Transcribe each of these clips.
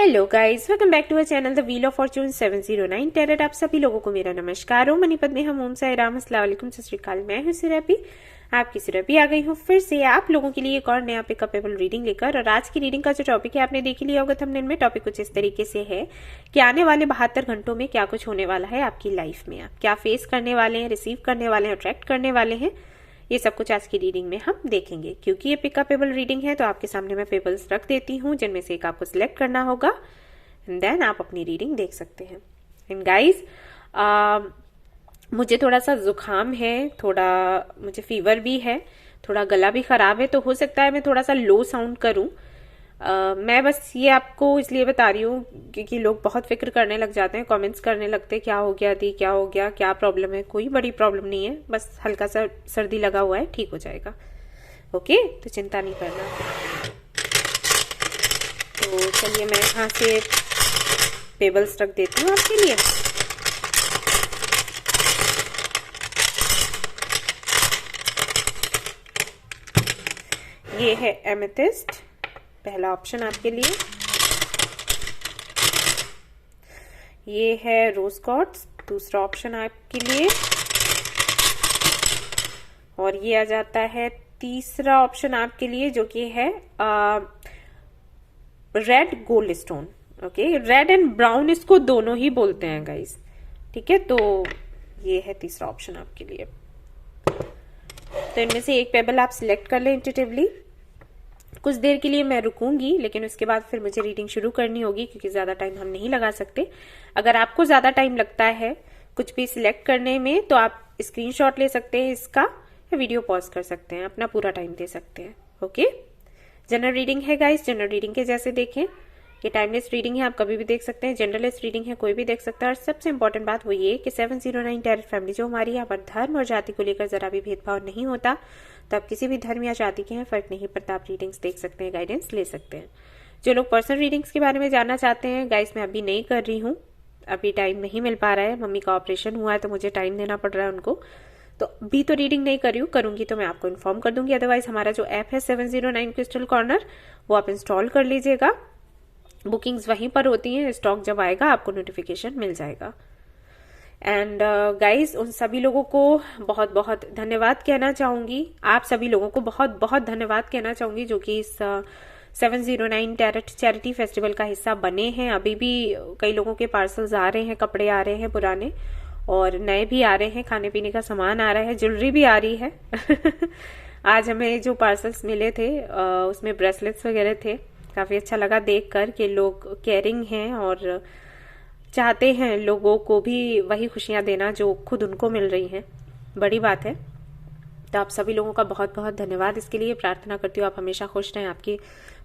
Hello guys, welcome back to our channel the wheel of fortune 709 tarot. आप सभी लोगों को मेरा नमस्कार। ओम मनीपत में हम ओम साई राम, अस्सलाम वालेकुम, सत श्री अकाल। मैं हूं सिरपी, आपकी सिरपी आ गई हूं फिर से आप लोगों के लिए एक और नया पिकअपेबल रीडिंग लेकर। और आज की रीडिंग का जो टॉपिक है आपने देख लिया होगा थंबनेल में। टॉपिक कुछ इस तरीके से है कि आने वाले 72 घंटों में क्या कुछ होने वाला है आपकी लाइफ में, आप क्या फेस करने वाले हैं, रिसीव करने वाले हैं, अट्रैक्ट करने वाले हैं, ये सब कुछ आज की रीडिंग में हम देखेंगे। क्योंकि ये पिकअपेबल रीडिंग है तो आपके सामने मैं पेबल्स रख देती हूँ जिनमें से एक आपको सिलेक्ट करना होगा, देन आप अपनी रीडिंग देख सकते हैं। एंड गाइज, मुझे थोड़ा सा जुकाम है, थोड़ा मुझे फीवर भी है, थोड़ा गला भी खराब है, तो हो सकता है मैं थोड़ा सा लो साउंड करूं। मैं बस ये आपको इसलिए बता रही हूँ क्योंकि लोग बहुत फिक्र करने लग जाते हैं, कमेंट्स करने लगते हैं क्या हो गया दी, क्या हो गया, क्या प्रॉब्लम है। कोई बड़ी प्रॉब्लम नहीं है, बस हल्का सा सर्दी लगा हुआ है, ठीक हो जाएगा। ओके, तो चिंता नहीं करना। तो चलिए मैं यहाँ से पेबल्स रख देती हूँ आपके लिए। ये है एमेथिस्ट, पहला ऑप्शन आपके लिए। ये है रोज क्वार्ट्ज, दूसरा ऑप्शन आपके लिए। और ये आ जाता है तीसरा ऑप्शन आपके लिए, जो कि है red gold stone. Okay, red and brown इसको दोनों ही बोलते हैं गाइस, ठीक है। तो ये है तीसरा ऑप्शन आपके लिए। तो इनमें से एक पेबल आप सिलेक्ट कर लें इंट्यूटिवली। कुछ देर के लिए मैं रुकूंगी, लेकिन उसके बाद फिर मुझे रीडिंग शुरू करनी होगी क्योंकि ज्यादा टाइम हम नहीं लगा सकते। अगर आपको ज्यादा टाइम लगता है कुछ भी सिलेक्ट करने में तो आप स्क्रीनशॉट ले सकते हैं इसका, या वीडियो पॉज कर सकते हैं, अपना पूरा टाइम दे सकते हैं। ओके, जनरल रीडिंग है गाइस, जनरल रीडिंग के जैसे देखें, ये टाइमलेस रीडिंग है, आप कभी भी देख सकते हैं। जनरलेस रीडिंग है, कोई भी देख सकता है। और सबसे इंपॉर्टेंट बात वो ये कि 709 टेरर फैमिली जो हमारी, यहाँ पर धर्म और जाति को लेकर जरा भी भेदभाव नहीं होता। तो आप किसी भी धर्म या जाति के हैं, फर्क नहीं पड़ता, आप रीडिंग्स देख सकते हैं, गाइडेंस ले सकते हैं। जो लोग पर्सनल रीडिंग्स के बारे में जानना चाहते हैं गाइस, मैं अभी नहीं कर रही हूँ, अभी टाइम नहीं मिल पा रहा है। मम्मी का ऑपरेशन हुआ है तो मुझे टाइम देना पड़ रहा है उनको, तो अभी तो रीडिंग नहीं कर रही हूँ, करूंगी तो मैं आपको इन्फॉर्म कर दूंगी। अदरवाइज हमारा जो ऐप है 709 क्रिस्टल कॉर्नर, वो आप इंस्टॉल कर लीजिएगा। बुकिंग्स वहीं पर होती हैं, स्टॉक जब आएगा आपको नोटिफिकेशन मिल जाएगा। एंड गाइज, उन सभी लोगों को बहुत बहुत धन्यवाद कहना चाहूंगी, आप सभी लोगों को बहुत बहुत धन्यवाद कहना चाहूंगी जो कि इस 709 टेरर चैरिटी फेस्टिवल का हिस्सा बने हैं। अभी भी कई लोगों के पार्सल्स आ रहे हैं, कपड़े आ रहे हैं पुराने और नए भी आ रहे हैं, खाने पीने का सामान आ रहा है, ज्वेलरी भी आ रही है। आज हमें जो पार्सल्स मिले थे उसमें ब्रेसलेट्स वगैरह थे। काफी अच्छा लगा देख कर कि लोग केयरिंग हैं और चाहते हैं लोगों को भी वही खुशियां देना जो खुद उनको मिल रही हैं, बड़ी बात है। तो आप सभी लोगों का बहुत बहुत धन्यवाद इसके लिए। प्रार्थना करती हूँ आप हमेशा खुश रहें, आपके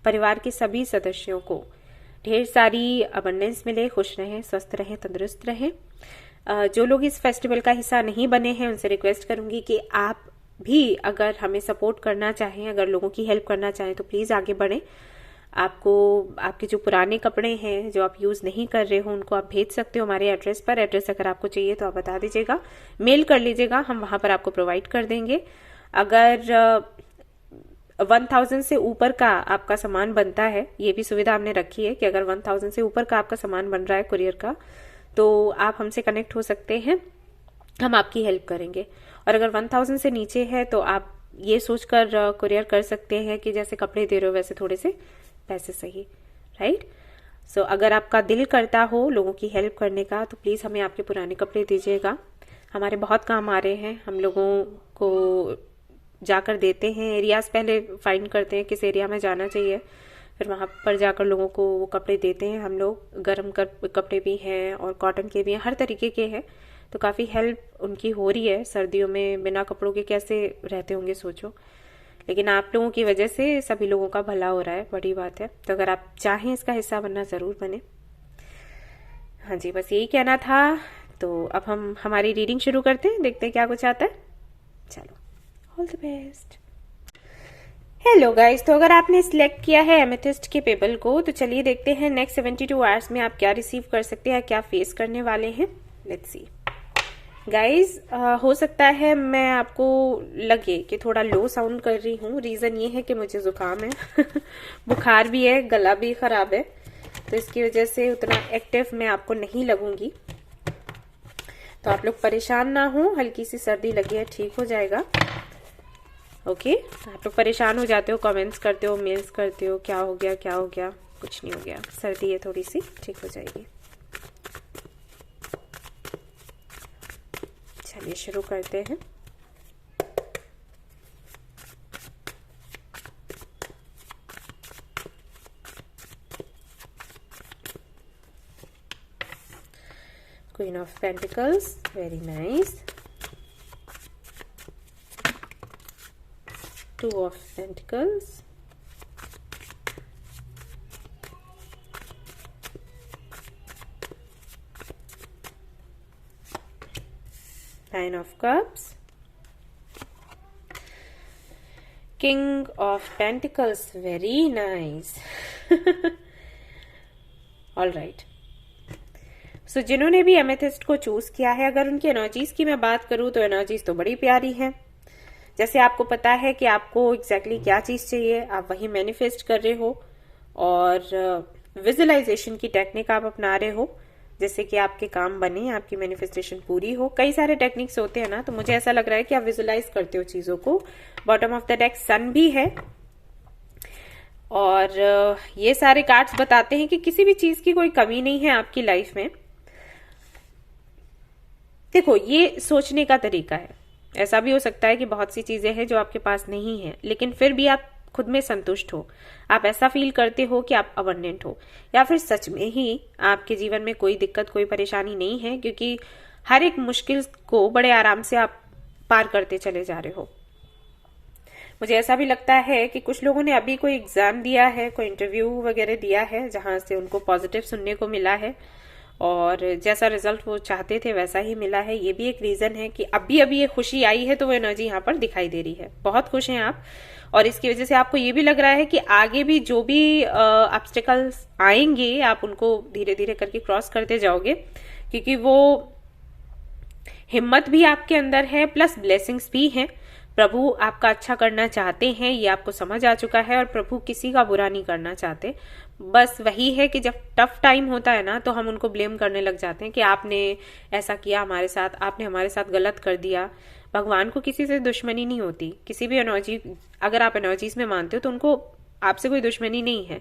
परिवार के सभी सदस्यों को ढेर सारी अबंडेंस मिले, खुश रहें, स्वस्थ रहें, तंदुरुस्त रहें। जो लोग इस फेस्टिवल का हिस्सा नहीं बने हैं उनसे रिक्वेस्ट करूंगी कि आप भी अगर हमें सपोर्ट करना चाहें, अगर लोगों की हेल्प करना चाहें तो प्लीज आगे बढ़ें। आपको आपके जो पुराने कपड़े हैं जो आप यूज नहीं कर रहे हो उनको आप भेज सकते हो हमारे एड्रेस पर। एड्रेस अगर आपको चाहिए तो आप बता दीजिएगा, मेल कर लीजिएगा, हम वहां पर आपको प्रोवाइड कर देंगे। अगर 1000 से ऊपर का आपका सामान बनता है, ये भी सुविधा हमने रखी है कि अगर 1000 से ऊपर का आपका सामान बन रहा है कुरियर का, तो आप हमसे कनेक्ट हो सकते हैं, हम आपकी हेल्प करेंगे। और अगर 1000 से नीचे है तो आप ये सोचकर कुरियर कर सकते हैं कि जैसे कपड़े दे रहे हो वैसे थोड़े से पैसे सही, राइट। सो अगर आपका दिल करता हो लोगों की हेल्प करने का तो प्लीज हमें आपके पुराने कपड़े दीजिएगा, हमारे बहुत काम आ रहे हैं। हम लोगों को जाकर देते हैं, एरियाज पहले फाइंड करते हैं किस एरिया में जाना चाहिए, फिर वहां पर जाकर लोगों को वो कपड़े देते हैं। हम लोग गर्म कपड़े भी हैं और कॉटन के भी हैं, हर तरीके के हैं। तो काफी हेल्प उनकी हो रही है। सर्दियों में बिना कपड़ों के कैसे रहते होंगे सोचो, लेकिन आप लोगों की वजह से सभी लोगों का भला हो रहा है, बड़ी बात है। तो अगर आप चाहें इसका हिस्सा बनना जरूर बने। हाँ जी, बस यही कहना था। तो अब हम हमारी रीडिंग शुरू करते हैं, देखते हैं क्या कुछ आता है। चलो, all the best. Hello guys, तो अगर आपने सिलेक्ट किया है एमेथिस्ट के पेबल को तो चलिए देखते हैं नेक्स्ट 72 आवर्स में आप क्या रिसीव कर सकते हैं, क्या फेस करने वाले हैं। लेट्स सी गाइज, हो सकता है मैं आपको लगे कि थोड़ा लो साउंड कर रही हूँ। रीजन ये है कि मुझे जुकाम है, बुखार भी है, गला भी खराब है, तो इसकी वजह से उतना एक्टिव मैं आपको नहीं लगूंगी, तो आप लोग परेशान ना हो। हल्की सी सर्दी लगी है, ठीक हो जाएगा। ओके, आप लोग परेशान हो जाते हो, कमेंट्स करते हो, मेल्स करते हो, क्या हो गया क्या हो गया, कुछ नहीं हो गया, सर्दी है थोड़ी सी, ठीक हो जाएगी। चलिए शुरू करते हैं। Queen of Pentacles, very nice. Two of Pentacles. Nine of Cups. King of Pentacles, very nice. All right. सो जिन्होंने भी एमेथिस्ट को चूज किया है, अगर उनकी एनर्जीज की मैं बात करूं तो एनर्जीज तो बड़ी प्यारी हैं। जैसे आपको पता है कि आपको एग्जैक्टली क्या चीज चाहिए, आप वही मैनिफेस्ट कर रहे हो, और विजुअलाइजेशन की टेक्निक आप अपना रहे हो, जैसे कि आपके काम बने, आपकी मैनिफेस्टेशन पूरी हो। कई सारे टेक्निक्स होते हैं ना, तो मुझे ऐसा लग रहा है कि आप विजुअलाइज करते हो चीजों को। बॉटम ऑफ द डेक सन भी है, और ये सारे कार्ड्स बताते हैं कि किसी भी चीज की कोई कमी नहीं है आपकी लाइफ में। देखो, ये सोचने का तरीका है। ऐसा भी हो सकता है कि बहुत सी चीजें हैं जो आपके पास नहीं है, लेकिन फिर भी आप खुद में संतुष्ट हो, आप ऐसा फील करते हो कि आप अबंडेंट हो, या फिर सच में ही आपके जीवन में कोई दिक्कत, कोई परेशानी नहीं है, क्योंकि हर एक मुश्किल को बड़े आराम से आप पार करते चले जा रहे हो। मुझे ऐसा भी लगता है कि कुछ लोगों ने अभी कोई एग्जाम दिया है, कोई इंटरव्यू वगैरह दिया है, जहां से उनको पॉजिटिव सुनने को मिला है, और जैसा रिजल्ट वो चाहते थे वैसा ही मिला है। ये भी एक रीजन है कि अभी अभी ये खुशी आई है, तो वो एनर्जी यहाँ पर दिखाई दे रही है। बहुत खुश हैं आप, और इसकी वजह से आपको ये भी लग रहा है कि आगे भी जो भी ऑब्स्टिकल्स आएंगे, आप उनको धीरे धीरे करके क्रॉस करते जाओगे, क्योंकि वो हिम्मत भी आपके अंदर है, प्लस ब्लेसिंग्स भी हैं। प्रभु आपका अच्छा करना चाहते हैं, ये आपको समझ आ चुका है, और प्रभु किसी का बुरा नहीं करना चाहते। बस वही है कि जब टफ टाइम होता है ना, तो हम उनको ब्लेम करने लग जाते हैं कि आपने ऐसा किया हमारे साथ, आपने हमारे साथ गलत कर दिया। भगवान को किसी से दुश्मनी नहीं होती, किसी भी एनर्जी, अगर आप एनर्जीज में मानते हो तो उनको आपसे कोई दुश्मनी नहीं है।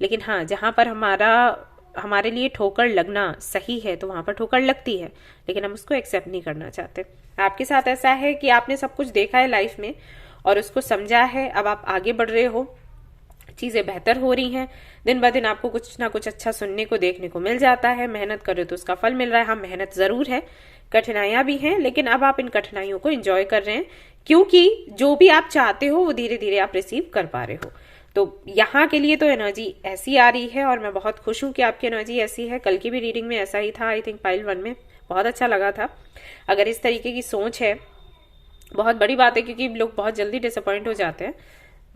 लेकिन हाँ, जहां पर हमारे लिए ठोकर लगना सही है, तो वहां पर ठोकर लगती है, लेकिन हम उसको एक्सेप्ट नहीं करना चाहते। आपके साथ ऐसा है कि आपने सब कुछ देखा है लाइफ में और उसको समझा है, अब आप आगे बढ़ रहे हो, चीजें बेहतर हो रही हैं, दिन ब दिन आपको कुछ ना कुछ अच्छा सुनने को, देखने को मिल जाता है। मेहनत करो तो उसका फल मिल रहा है। हाँ, मेहनत जरूर है, कठिनाइयां भी हैं, लेकिन अब आप इन कठिनाइयों को एंजॉय कर रहे हैं, क्योंकि जो भी आप चाहते हो वो धीरे धीरे आप रिसीव कर पा रहे हो। तो यहाँ के लिए तो एनर्जी ऐसी आ रही है, और मैं बहुत खुश हूं कि आपकी एनर्जी ऐसी है। कल की भी रीडिंग में ऐसा ही था, आई थिंक पाइल 1 में बहुत अच्छा लगा था। अगर इस तरीके की सोच है, बहुत बड़ी बात है, क्योंकि लोग बहुत जल्दी डिसअपॉइंट हो जाते हैं,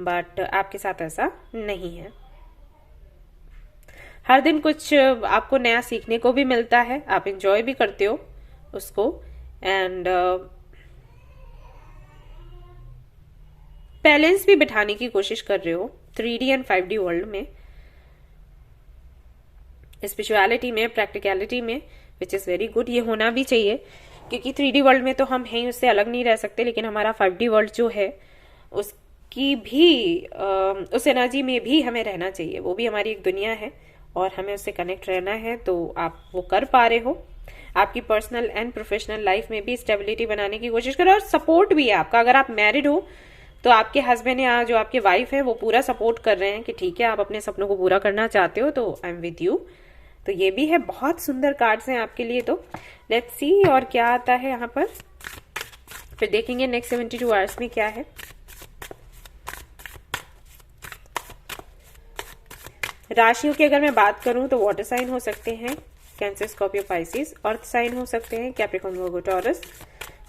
बट आपके साथ ऐसा नहीं है। हर दिन कुछ आपको नया सीखने को भी मिलता है, आप एंजॉय भी करते हो उसको, एंड बैलेंस भी बिठाने की कोशिश कर रहे हो 3D एंड 5D वर्ल्ड में, स्पिरिचुअलिटी में, प्रैक्टिकलिटी में, विच इज वेरी गुड। ये होना भी चाहिए, क्योंकि 3D वर्ल्ड में तो हम हैं, उससे अलग नहीं रह सकते, लेकिन हमारा 5D वर्ल्ड जो है उसकी भी उस एनर्जी में भी हमें रहना चाहिए। वो भी हमारी एक दुनिया है और हमें उससे कनेक्ट रहना है, तो आप वो कर पा रहे हो। आपकी पर्सनल एंड प्रोफेशनल लाइफ में भी स्टेबिलिटी बनाने की कोशिश करो, और सपोर्ट भी है आपका। अगर आप मैरिड हो तो आपके हस्बैंड या जो आपके वाइफ है वो पूरा सपोर्ट कर रहे हैं कि ठीक है, आप अपने सपनों को पूरा करना चाहते हो, तो आई एम विद यू। तो ये भी है, बहुत सुंदर कार्ड्स हैं आपके लिए। तो लेट्स सी और क्या आता है यहाँ पर, फिर देखेंगे नेक्स्ट 72 आवर्स में क्या है। राशियों की अगर मैं बात करूं तो वाटर साइन हो सकते हैं, Cancer, Scorpio, Pisces. Earth sign हो सकते हैं, कैप्रिकॉर्न, वर्गो, टॉरस,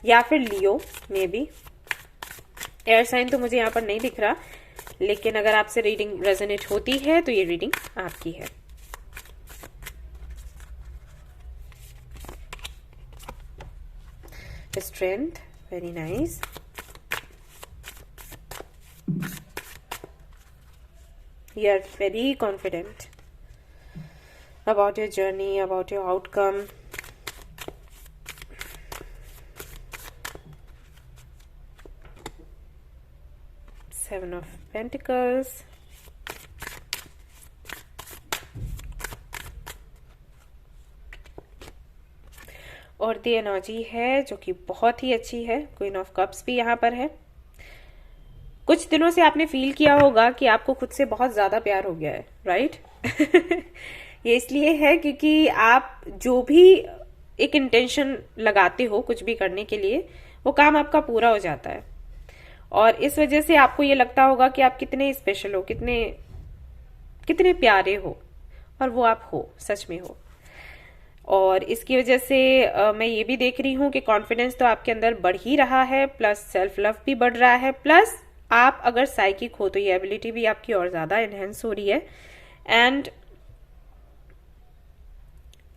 या फिर लियो में भी। एयर साइन तो मुझे यहाँ पर नहीं दिख रहा, लेकिन अगर आपसे रीडिंग रेजोनेट होती है तो ये रीडिंग आपकी है। Strength, very nice. You are very confident. about your journey, about your outcome. Seven of Pentacles. और दी एनर्जी है जो कि बहुत ही अच्छी है, क्वीन ऑफ कप्स भी यहाँ पर है। कुछ दिनों से आपने फील किया होगा कि आपको खुद से बहुत ज्यादा प्यार हो गया है, राइट? ये इसलिए है क्योंकि आप जो भी एक इंटेंशन लगाते हो कुछ भी करने के लिए, वो काम आपका पूरा हो जाता है। और इस वजह से आपको ये लगता होगा कि आप कितने स्पेशल हो, कितने कितने प्यारे हो, और वो आप हो, सच में हो। और इसकी वजह से मैं ये भी देख रही हूँ कि कॉन्फिडेंस तो आपके अंदर बढ़ ही रहा है, प्लस सेल्फ लव भी बढ़ रहा है, प्लस आप अगर साइकिक हो तो ये एबिलिटी भी आपकी और ज्यादा एनहेंस हो रही है। एंड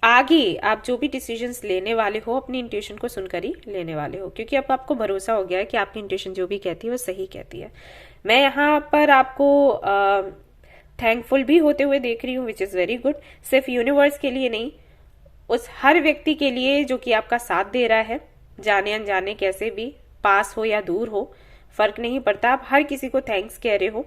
आगे आप जो भी डिसीजंस लेने वाले हो अपनी इंट्यूशन को सुनकर ही लेने वाले हो, क्योंकि अब आपको भरोसा हो गया है कि आपकी इंट्यूशन जो भी कहती है वो सही कहती है। मैं यहाँ पर आपको थैंकफुल भी होते हुए देख रही हूँ, विच इज वेरी गुड। सिर्फ यूनिवर्स के लिए नहीं, उस हर व्यक्ति के लिए जो कि आपका साथ दे रहा है, जाने अनजाने कैसे भी, पास हो या दूर हो, फर्क नहीं पड़ता, आप हर किसी को थैंक्स कह रहे हो,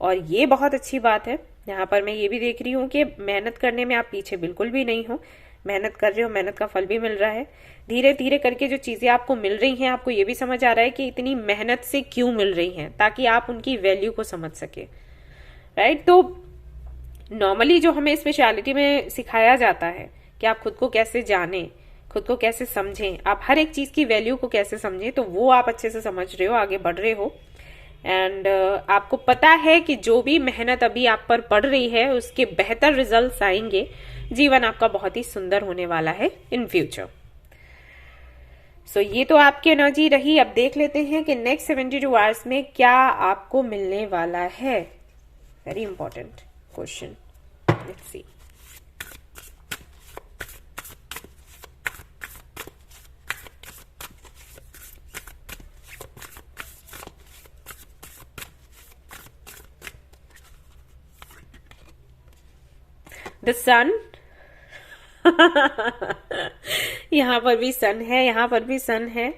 और ये बहुत अच्छी बात है। यहाँ पर मैं ये भी देख रही हूँ कि मेहनत करने में आप पीछे बिल्कुल भी नहीं हो, मेहनत कर रहे हो, मेहनत का फल भी मिल रहा है। धीरे धीरे करके जो चीजें आपको मिल रही हैं, आपको ये भी समझ आ रहा है कि इतनी मेहनत से क्यों मिल रही हैं, ताकि आप उनकी वैल्यू को समझ सके, राइट? तो नॉर्मली जो हमें स्पेशलिटी में सिखाया जाता है कि आप खुद को कैसे जाने, खुद को कैसे समझें, आप हर एक चीज की वैल्यू को कैसे समझें, तो वो आप अच्छे से समझ रहे हो, आगे बढ़ रहे हो। एंड आपको पता है कि जो भी मेहनत अभी आप पर पड़ रही है उसके बेहतर रिजल्ट्स आएंगे, जीवन आपका बहुत ही सुंदर होने वाला है इन फ्यूचर। सो ये तो आपकी एनर्जी रही। अब देख लेते हैं कि नेक्स्ट 72 आवर्स में क्या आपको मिलने वाला है। Very important question, let's see. The sun यहां पर भी सन है, यहां पर भी सन है।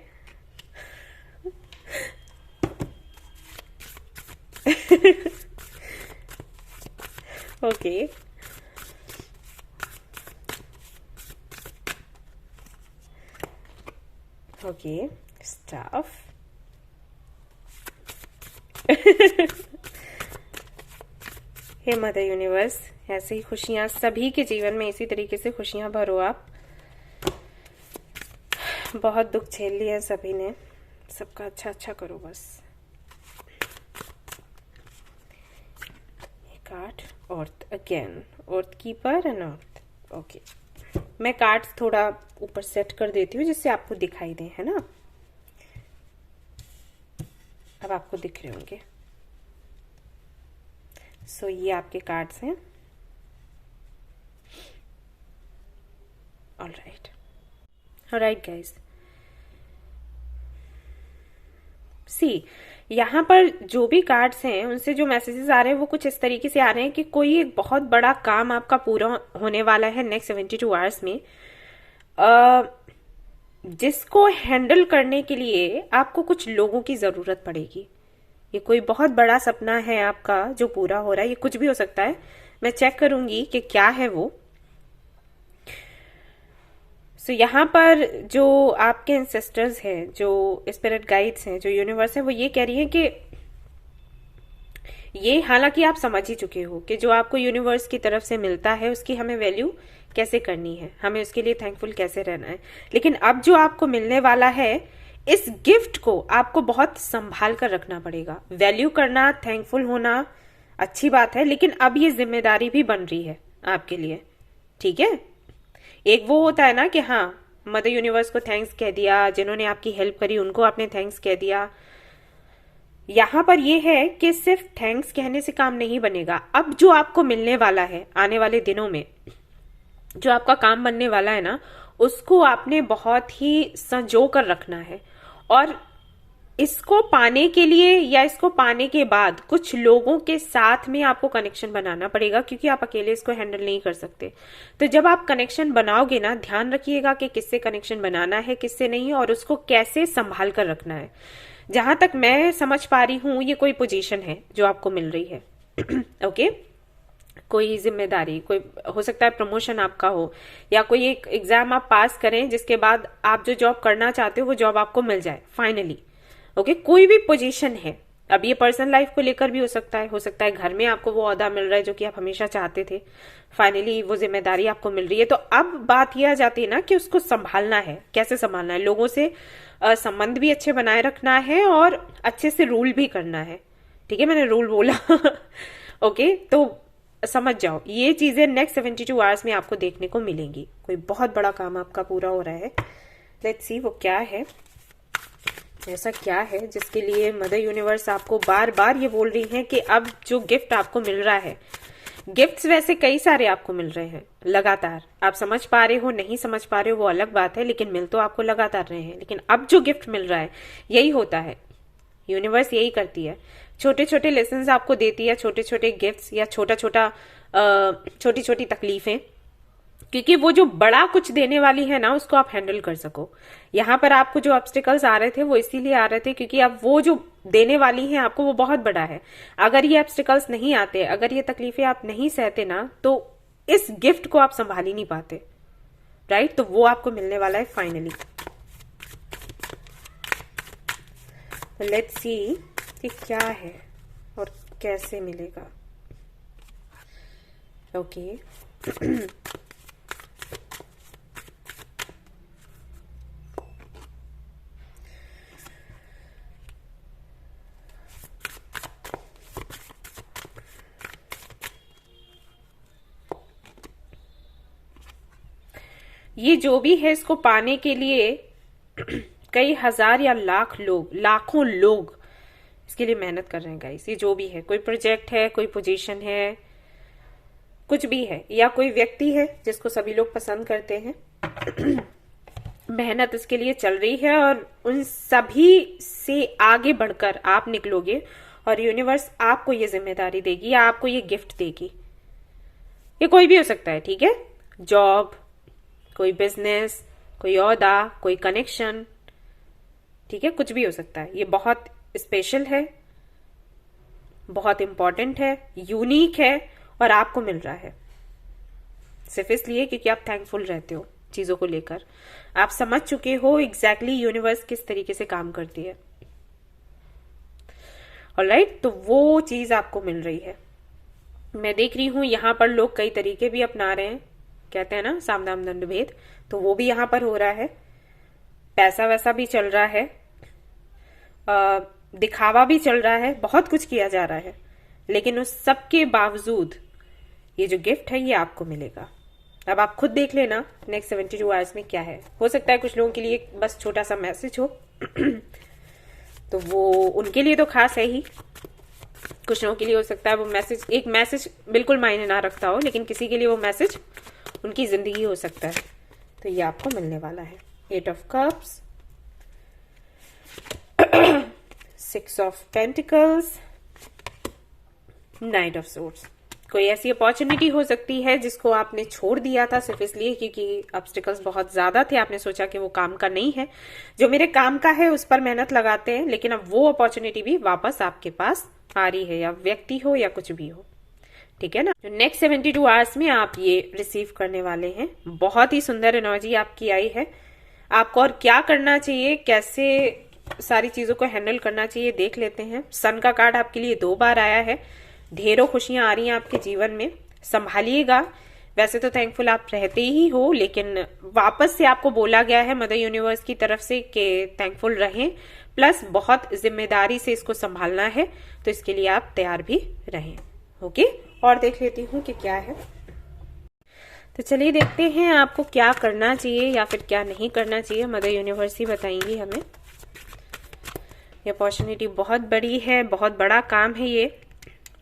Okay, okay, staff. Hey mother universe, ऐसे ही खुशियां सभी के जीवन में, इसी तरीके से खुशियां भरो आप। बहुत दुख झेल लिया सभी ने, सबका अच्छा अच्छा करो बस। ये card earth again, earth keeper and earth. Okay, मैं कार्ड्स थोड़ा ऊपर सेट कर देती हूँ जिससे आपको दिखाई दे, है ना? अब आपको दिख रहे होंगे। सो ये आपके कार्ड्स हैं। ऑलराइट, ऑलराइट गाइस, सी यहाँ पर जो भी कार्ड्स हैं उनसे जो मैसेजेस आ रहे हैं वो कुछ इस तरीके से आ रहे हैं कि कोई एक बहुत बड़ा काम आपका पूरा होने वाला है नेक्स्ट 72 आवर्स में, जिसको हैंडल करने के लिए आपको कुछ लोगों की जरूरत पड़ेगी। ये कोई बहुत बड़ा सपना है आपका जो पूरा हो रहा है, ये कुछ भी हो सकता है, मैं चेक करूंगी कि क्या है वो। सो यहाँ पर जो आपके एंसेस्टर्स हैं, जो स्पिरिट गाइड्स हैं, जो यूनिवर्स है, वो ये कह रही है कि ये हालांकि आप समझ ही चुके हो कि जो आपको यूनिवर्स की तरफ से मिलता है उसकी हमें वैल्यू कैसे करनी है, हमें उसके लिए थैंकफुल कैसे रहना है, लेकिन अब जो आपको मिलने वाला है इस गिफ्ट को आपको बहुत संभाल कर रखना पड़ेगा। वैल्यू करना, थैंकफुल होना अच्छी बात है, लेकिन अब ये जिम्मेदारी भी बन रही है आपके लिए, ठीक है? एक वो होता है ना कि हाँ, मदर यूनिवर्स को थैंक्स कह दिया, जिन्होंने आपकी हेल्प करी उनको आपने थैंक्स कह दिया। यहां पर ये है कि सिर्फ थैंक्स कहने से काम नहीं बनेगा। अब जो आपको मिलने वाला है आने वाले दिनों में, जो आपका काम बनने वाला है ना, उसको आपने बहुत ही संजो कर रखना है। और इसको पाने के लिए या इसको पाने के बाद कुछ लोगों के साथ में आपको कनेक्शन बनाना पड़ेगा, क्योंकि आप अकेले इसको हैंडल नहीं कर सकते। तो जब आप कनेक्शन बनाओगे ना, ध्यान रखिएगा कि किससे कनेक्शन बनाना है, किससे नहीं, और उसको कैसे संभाल कर रखना है। जहां तक मैं समझ पा रही हूं, ये कोई पोजीशन है जो आपको मिल रही है। ओके कोई जिम्मेदारी, कोई हो सकता है प्रमोशन आपका हो, या कोई एक एग्जाम आप पास करें जिसके बाद आप जो जॉब करना चाहते हो वो जॉब आपको मिल जाए फाइनली। ओके कोई भी पोजीशन है। अब ये पर्सनल लाइफ को लेकर भी हो सकता है घर में आपको वो ओहदा मिल रहा है जो कि आप हमेशा चाहते थे, फाइनली वो जिम्मेदारी आपको मिल रही है। तो अब बात यह आ जाती है ना कि उसको संभालना है, कैसे संभालना है, लोगों से संबंध भी अच्छे बनाए रखना है और अच्छे से रूल भी करना है। ठीक है, मैंने रूल बोला। ओके तो समझ जाओ, ये चीजें नेक्स्ट 72 आवर्स में आपको देखने को मिलेंगी। कोई बहुत बड़ा काम आपका पूरा हो रहा है। लेट्स सी वो क्या है, ऐसा क्या है जिसके लिए मदर यूनिवर्स आपको बार बार ये बोल रही है कि अब जो गिफ्ट आपको मिल रहा है, गिफ्ट्स वैसे कई सारे आपको मिल रहे हैं लगातार, आप समझ पा रहे हो नहीं समझ पा रहे हो वो अलग बात है, लेकिन मिल तो आपको लगातार रहे हैं। लेकिन अब जो गिफ्ट मिल रहा है, यही होता है, यूनिवर्स यही करती है, छोटे छोटे लेसन्स आपको देती है, छोटे छोटे गिफ्ट्स या छोटी छोटी तकलीफें, क्योंकि वो जो बड़ा कुछ देने वाली है ना, उसको आप हैंडल कर सको। यहाँ पर आपको जो ऑब्स्टिकल्स आ रहे थे वो इसीलिए आ रहे थे क्योंकि अब वो जो देने वाली है आपको वो बहुत बड़ा है। अगर ये ऑब्स्टिकल्स नहीं आते, अगर ये तकलीफें आप नहीं सहते ना, तो इस गिफ्ट को आप संभाल ही नहीं पाते, राइट। तो वो आपको मिलने वाला है फाइनली। लेट्स सी कि क्या है और कैसे मिलेगा। ओके ये जो भी है, इसको पाने के लिए कई हजार या लाखों लोग इसके लिए मेहनत कर रहे हैं गाइस। ये जो भी है, कोई प्रोजेक्ट है, कोई पोजीशन है, कुछ भी है, या कोई व्यक्ति है जिसको सभी लोग पसंद करते हैं। मेहनत इसके लिए चल रही है और उन सभी से आगे बढ़कर आप निकलोगे और यूनिवर्स आपको ये जिम्मेदारी देगी या आपको ये गिफ्ट देगी। ये कोई भी हो सकता है, ठीक है, जॉब, कोई बिजनेस, कोई ओहदा, कोई कनेक्शन, ठीक है, कुछ भी हो सकता है। ये बहुत स्पेशल है, बहुत इंपॉर्टेंट है, यूनिक है और आपको मिल रहा है सिर्फ इसलिए क्योंकि आप थैंकफुल रहते हो चीजों को लेकर। आप समझ चुके हो एग्जैक्टली यूनिवर्स किस तरीके से काम करती है। ऑलराइट, तो वो चीज आपको मिल रही है। मैं देख रही हूं यहां पर लोग कई तरीके भी अपना रहे हैं, कहते हैं ना साम दाम दंड भेद, तो वो भी यहां पर हो रहा है। पैसा वैसा भी चल रहा है, दिखावा भी चल रहा है, बहुत कुछ किया जा रहा है, लेकिन उस सब के बावजूद ये जो गिफ्ट है ये आपको मिलेगा। अब आप खुद देख लेना नेक्स्ट 72 आवर्स में क्या है। हो सकता है कुछ लोगों के लिए बस छोटा सा मैसेज हो तो वो उनके लिए तो खास है ही, कुछ लोगों के लिए हो सकता है वो मैसेज, एक मैसेज बिल्कुल मायने ना रखता हो, लेकिन किसी के लिए वो मैसेज उनकी जिंदगी हो सकता है। तो ये आपको मिलने वाला है। 8 of cups, 6 of pentacles, night of swords. कोई ऐसी अपॉर्चुनिटी हो सकती है जिसको आपने छोड़ दिया था सिर्फ इसलिए क्योंकि ऑब्स्टिकल्स बहुत ज्यादा थे, आपने सोचा कि वो काम का नहीं है, जो मेरे काम का है उस पर मेहनत लगाते हैं, लेकिन अब वो अपॉर्चुनिटी भी वापस आपके पास आ रही है, या व्यक्ति हो या कुछ भी हो, ठीक है ना। नेक्स्ट 72 आवर्स में आप ये रिसीव करने वाले हैं। बहुत ही सुंदर एनर्जी आपकी आई है। आपको और क्या करना चाहिए, कैसे सारी चीजों को हैंडल करना चाहिए, देख लेते हैं। सन का कार्ड आपके लिए 2 बार आया है। ढेरों खुशियां आ रही हैं आपके जीवन में, संभालिएगा। वैसे तो थैंकफुल आप रहते ही हो, लेकिन वापस से आपको बोला गया है मदर यूनिवर्स की तरफ से कि थैंकफुल रहें, प्लस बहुत जिम्मेदारी से इसको संभालना है, तो इसके लिए आप तैयार भी रहें। ओके, और देख लेती हूँ कि क्या है। तो चलिए देखते हैं आपको क्या करना चाहिए या फिर क्या नहीं करना चाहिए। मदर यूनिवर्स ही बताएंगी हमें। ये अपॉर्चुनिटी बहुत बड़ी है, बहुत बड़ा काम है ये।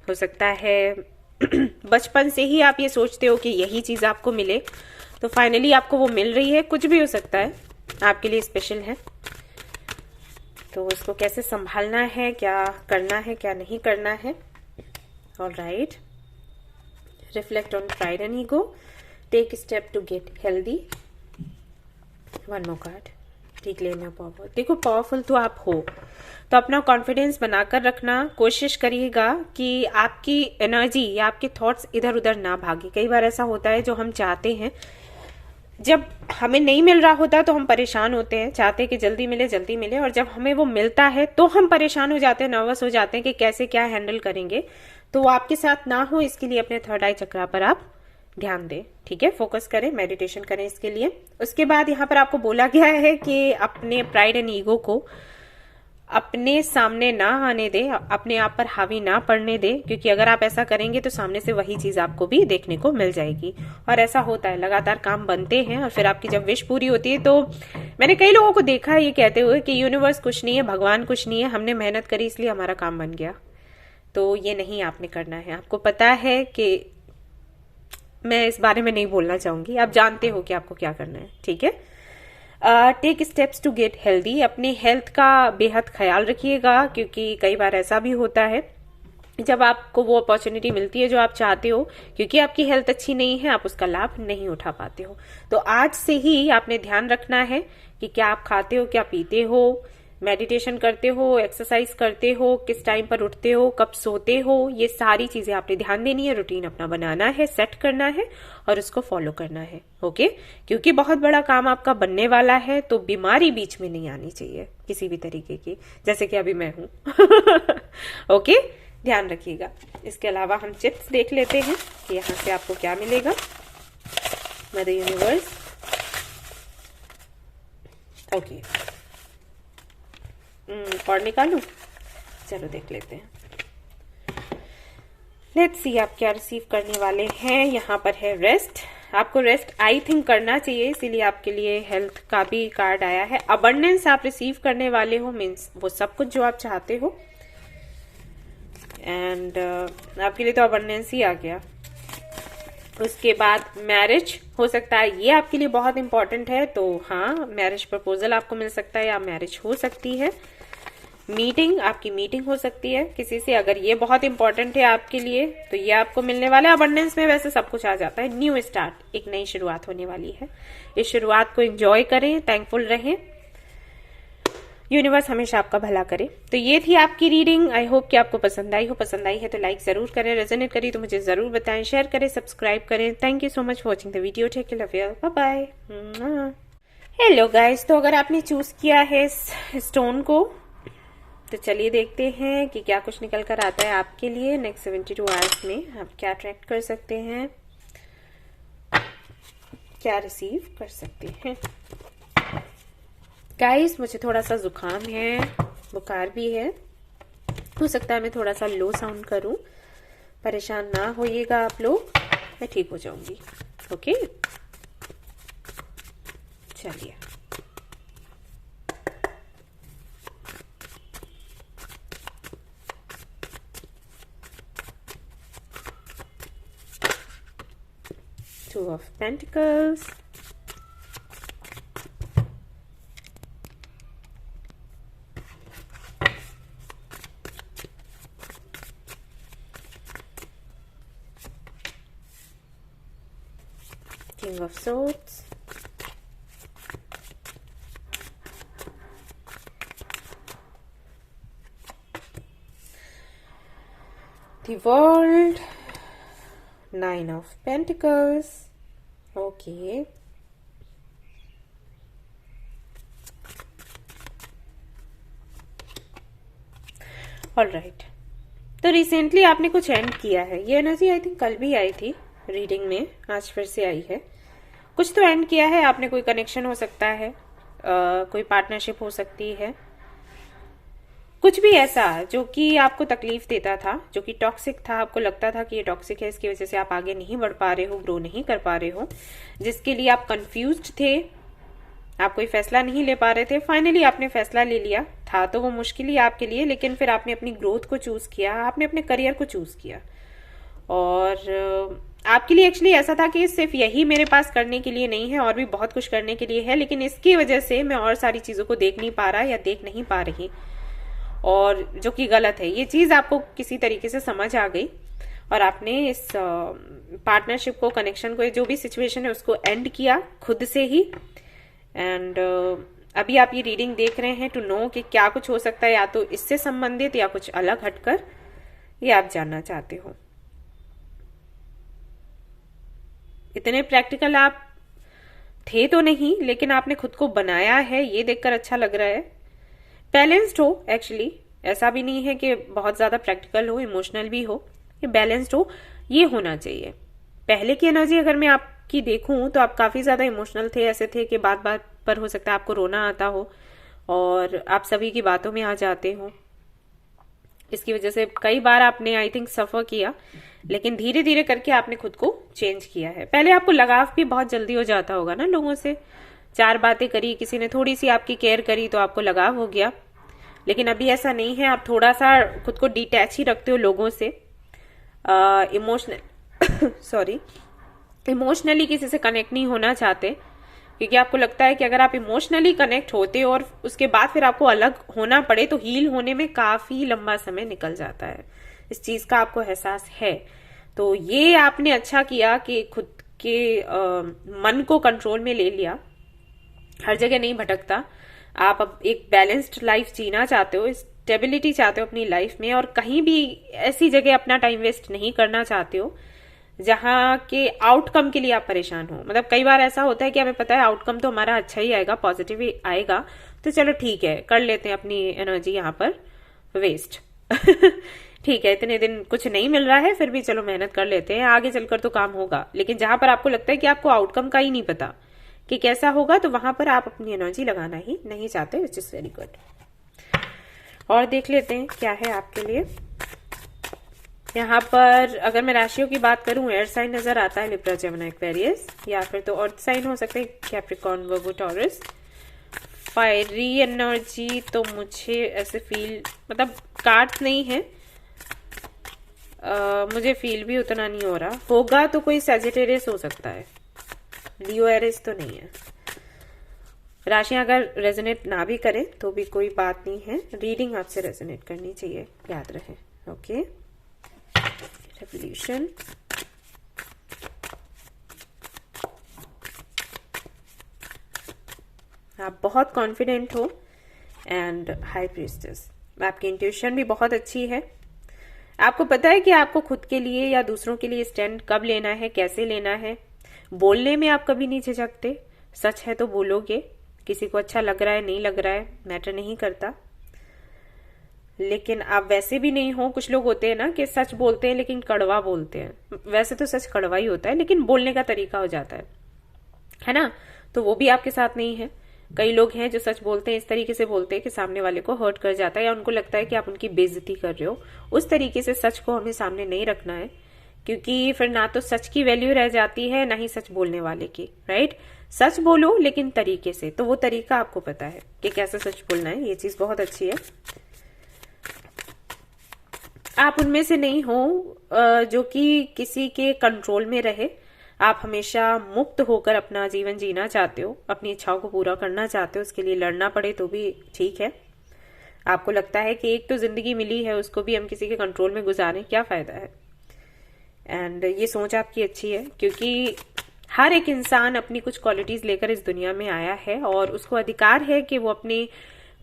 हो सकता है बचपन से ही आप ये सोचते हो कि यही चीज आपको मिले, तो फाइनली आपको वो मिल रही है। कुछ भी हो सकता है, आपके लिए स्पेशल है। तो उसको कैसे संभालना है, क्या करना है, क्या नहीं करना है. Alright. Reflect on pride and ego. Take step to get healthy. One more card. Reclaim your power. देखो, पावरफुल तो आप हो, तो अपना कॉन्फिडेंस बनाकर रखना. कोशिश करिएगा कि आपकी एनर्जी या आपके थॉट्स इधर उधर ना भागे. कई बार ऐसा होता है, जो हम चाहते हैं जब हमें नहीं मिल रहा होता तो हम परेशान होते हैं, चाहते हैं कि जल्दी मिले, और जब हमें वो मिलता है तो हम परेशान हो जाते हैं, नर्वस हो जाते हैं कि कैसे क्या हैंडल करेंगे. तो वो आपके साथ ना हो, इसके लिए अपने थर्ड आई चक्रा पर आप ध्यान दें. ठीक है, फोकस करें, मेडिटेशन करें इसके लिए. उसके बाद यहाँ पर आपको बोला गया है कि अपने प्राइड एंड ईगो को अपने सामने ना आने दे, अपने आप पर हावी ना पड़ने दे, क्योंकि अगर आप ऐसा करेंगे तो सामने से वही चीज आपको भी देखने को मिल जाएगी. और ऐसा होता है, लगातार काम बनते हैं और फिर आपकी जब विश पूरी होती है, तो मैंने कई लोगों को देखा है ये कहते हुए कि यूनिवर्स कुछ नहीं है, भगवान कुछ नहीं है, हमने मेहनत करी इसलिए हमारा काम बन गया. तो ये नहीं आपने करना है. आपको पता है कि मैं इस बारे में नहीं बोलना चाहूंगी, आप जानते हो कि आपको क्या करना है. ठीक है. Take steps to get healthy. अपने हेल्थ का बेहद ख्याल रखिएगा, क्योंकि कई बार ऐसा भी होता है जब आपको वो अपॉर्चुनिटी मिलती है जो आप चाहते हो, क्योंकि आपकी हेल्थ अच्छी नहीं है, आप उसका लाभ नहीं उठा पाते हो. तो आज से ही आपने ध्यान रखना है कि क्या आप खाते हो, क्या पीते हो, मेडिटेशन करते हो, एक्सरसाइज करते हो, किस टाइम पर उठते हो, कब सोते हो. ये सारी चीजें आपने ध्यान देनी है, रूटीन अपना बनाना है, सेट करना है और उसको फॉलो करना है. ओके. क्योंकि बहुत बड़ा काम आपका बनने वाला है, तो बीमारी बीच में नहीं आनी चाहिए किसी भी तरीके की, जैसे कि अभी मैं हूं. ओके. ध्यान रखिएगा. इसके अलावा हम चिप्स देख लेते हैं कि यहाँ से आपको क्या मिलेगा. Mother universe. ओके. और निकालूं? चलो देख लेते हैं. लेट्स सी आप क्या रिसीव करने वाले हैं. यहाँ पर है रेस्ट. आपको रेस्ट आई थिंक करना चाहिए, इसीलिए आपके लिए हेल्थ का भी कार्ड आया है. अबंडेंस आप रिसीव करने वाले हो, मीन्स वो सब कुछ जो आप चाहते हो. एंड आपके लिए तो अबंडेंस ही आ गया. उसके बाद मैरिज हो सकता है, ये आपके लिए बहुत इंपॉर्टेंट है. तो हाँ, मैरिज प्रपोजल आपको मिल सकता है या मैरिज हो सकती है. मीटिंग, आपकी मीटिंग हो सकती है किसी से. अगर ये बहुत इंपॉर्टेंट है आपके लिए तो ये आपको मिलने वाला है. अबंडेंस में वैसे सब कुछ आ जाता है. न्यू स्टार्ट, एक नई शुरुआत होने वाली है. इस शुरुआत को एंजॉय करें, थैंकफुल रहें. यूनिवर्स हमेशा आपका भला करे. तो ये थी आपकी रीडिंग. आई होप कि आपको पसंद आई हो. पसंद आई है तो लाइक जरूर करें, रेजोनेट करी तो मुझे जरूर बताएं, शेयर करें, सब्सक्राइब करें. Thank you so much for watching the video. Take care, love you, bye bye. Hello guys. तो अगर आपने चूज किया है स्टोन को, तो चलिए देखते हैं कि क्या कुछ निकल कर आता है आपके लिए. नेक्स्ट 72 आवर्स में आप क्या अट्रैक्ट कर सकते हैं, क्या रिसीव कर सकते हैं. गाइस, मुझे थोड़ा सा जुकाम है, बुखार भी है. हो सकता है मैं थोड़ा सा लो साउंड करूं, परेशान ना होइएगा आप लोग, मैं ठीक हो जाऊंगी. ओके. चलिए. Two of Pentacles. King of Swords. The World. Nine of Pentacles. Okay. Alright. तो रिसेंटली आपने कुछ एंड किया है. ये एनर्जी आई थिंक कल भी आई थी रीडिंग में, आज फिर से आई है. कुछ तो एंड किया है आपने. कोई कनेक्शन हो सकता है, कोई पार्टनरशिप हो सकती है, कुछ भी ऐसा जो कि आपको तकलीफ देता था, जो कि टॉक्सिक था. आपको लगता था कि ये टॉक्सिक है, इसकी वजह से आप आगे नहीं बढ़ पा रहे हो, ग्रो नहीं कर पा रहे हो, जिसके लिए आप कंफ्यूज्ड थे, आप कोई फैसला नहीं ले पा रहे थे. फाइनली आपने फैसला ले लिया. था तो वो मुश्किल ही आपके लिए, लेकिन फिर आपने अपनी ग्रोथ को चूज किया, आपने अपने करियर को चूज किया. और आपके लिए एक्चुअली ऐसा था कि सिर्फ यही मेरे पास करने के लिए नहीं है, और भी बहुत कुछ करने के लिए है, लेकिन इसकी वजह से मैं और सारी चीजों को देख नहीं पा रहा या देख नहीं पा रही, और जो कि गलत है। ये चीज आपको किसी तरीके से समझ आ गई और आपने इस पार्टनरशिप को, कनेक्शन को, जो भी सिचुएशन है उसको एंड किया खुद से ही। एंड अभी आप ये रीडिंग देख रहे हैं टू नो कि क्या कुछ हो सकता है, या तो इससे संबंधित या कुछ अलग हटकर, ये आप जानना चाहते हो। इतने प्रैक्टिकल आप थे तो नहीं, लेकिन आपने खुद को बनाया है, ये देखकर अच्छा लग रहा है। बैलेंस्ड हो एक्चुअली, ऐसा भी नहीं है कि बहुत ज्यादा प्रैक्टिकल हो, इमोशनल भी हो, ये बैलेंस्ड हो, ये होना चाहिए। पहले की एनर्जी अगर मैं आपकी देखूं तो आप काफी ज्यादा इमोशनल थे, ऐसे थे कि बात बात पर हो सकता है आपको रोना आता हो और आप सभी की बातों में आ जाते हो। इसकी वजह से कई बार आपने आई थिंक सफर किया, लेकिन धीरे धीरे करके आपने खुद को चेंज किया है। पहले आपको लगाव भी बहुत जल्दी हो जाता होगा ना लोगों से, 4 बातें करी, किसी ने थोड़ी सी आपकी केयर करी तो आपको लगाव हो गया, लेकिन अभी ऐसा नहीं है। आप थोड़ा सा खुद को डिटैच ही रखते हो लोगों से, इमोशनल सॉरी इमोशनली किसी से कनेक्ट नहीं होना चाहते, क्योंकि आपको लगता है कि अगर आप इमोशनली कनेक्ट होते और उसके बाद फिर आपको अलग होना पड़े तो हील होने में काफी लंबा समय निकल जाता है। इस चीज का आपको एहसास है, तो ये आपने अच्छा किया कि खुद के मन को कंट्रोल में ले लिया, हर जगह नहीं भटकता। आप अब एक बैलेंस्ड लाइफ जीना चाहते हो, स्टेबिलिटी चाहते हो अपनी लाइफ में, और कहीं भी ऐसी जगह अपना टाइम वेस्ट नहीं करना चाहते हो जहां के आउटकम के लिए आप परेशान हो। मतलब कई बार ऐसा होता है कि हमें पता है आउटकम तो हमारा अच्छा ही आएगा, पॉजिटिव ही आएगा, तो चलो ठीक है, कर लेते हैं अपनी एनर्जी यहाँ पर वेस्ट ठीक है, इतने दिन कुछ नहीं मिल रहा है, फिर भी चलो मेहनत कर लेते हैं, आगे चलकर तो काम होगा। लेकिन जहां पर आपको लगता है कि आपको आउटकम का ही नहीं पता कि कैसा होगा, तो वहां पर आप अपनी एनर्जी लगाना ही नहीं चाहते, विच इज वेरी गुड। और देख लेते हैं क्या है आपके लिए यहाँ पर। अगर मैं राशियों की बात करूं, एयर साइन नजर आता है, लिब्रा, जेमिनी, एक्वेरियस, या फिर तो अर्थ साइन हो सकते हैं, Capricorn, Virgo, taurus. Fiery energy तो मुझे ऐसे फील, मतलब कार्ड्स नहीं है, मुझे फील भी उतना नहीं हो रहा। होगा तो कोई सैजिटेरियस हो सकता है, लियो एरिस तो नहीं है। राशियां अगर रेजोनेट ना भी करें तो भी कोई बात नहीं है, रीडिंग आपसे रेजोनेट करनी चाहिए, याद रहे। ओके, रेवोल्यूशन, आप बहुत कॉन्फिडेंट हो, एंड हाई प्रीस्टेस, आपकी इंट्यूशन भी बहुत अच्छी है। आपको पता है कि आपको खुद के लिए या दूसरों के लिए स्टैंड कब लेना है, कैसे लेना है। बोलने में आप कभी नहीं झिझकते, सच है तो बोलोगे, किसी को अच्छा लग रहा है नहीं लग रहा है मैटर नहीं करता। लेकिन आप वैसे भी नहीं हो, कुछ लोग होते हैं ना कि सच बोलते हैं लेकिन कड़वा बोलते हैं। वैसे तो सच कड़वा ही होता है, लेकिन बोलने का तरीका हो जाता है ना, तो वो भी आपके साथ नहीं है। कई लोग हैं जो सच बोलते हैं, इस तरीके से बोलते हैं कि सामने वाले को हर्ट कर जाता है, या उनको लगता है कि आप उनकी बेइज्जती कर रहे हो। उस तरीके से सच को हमें सामने नहीं रखना है, क्योंकि फिर ना तो सच की वैल्यू रह जाती है, ना ही सच बोलने वाले की, राइट। सच बोलो लेकिन तरीके से, तो वो तरीका आपको पता है कि कैसे सच बोलना है, ये चीज बहुत अच्छी है। आप उनमें से नहीं हो जो कि किसी के कंट्रोल में रहे। आप हमेशा मुक्त होकर अपना जीवन जीना चाहते हो, अपनी इच्छाओं को पूरा करना चाहते हो, उसके लिए लड़ना पड़े तो भी ठीक है। आपको लगता है कि एक तो जिंदगी मिली है, उसको भी हम किसी के कंट्रोल में गुजारें, क्या फायदा है। एंड ये सोच आपकी अच्छी है, क्योंकि हर एक इंसान अपनी कुछ क्वालिटीज लेकर इस दुनिया में आया है, और उसको अधिकार है कि वो अपनी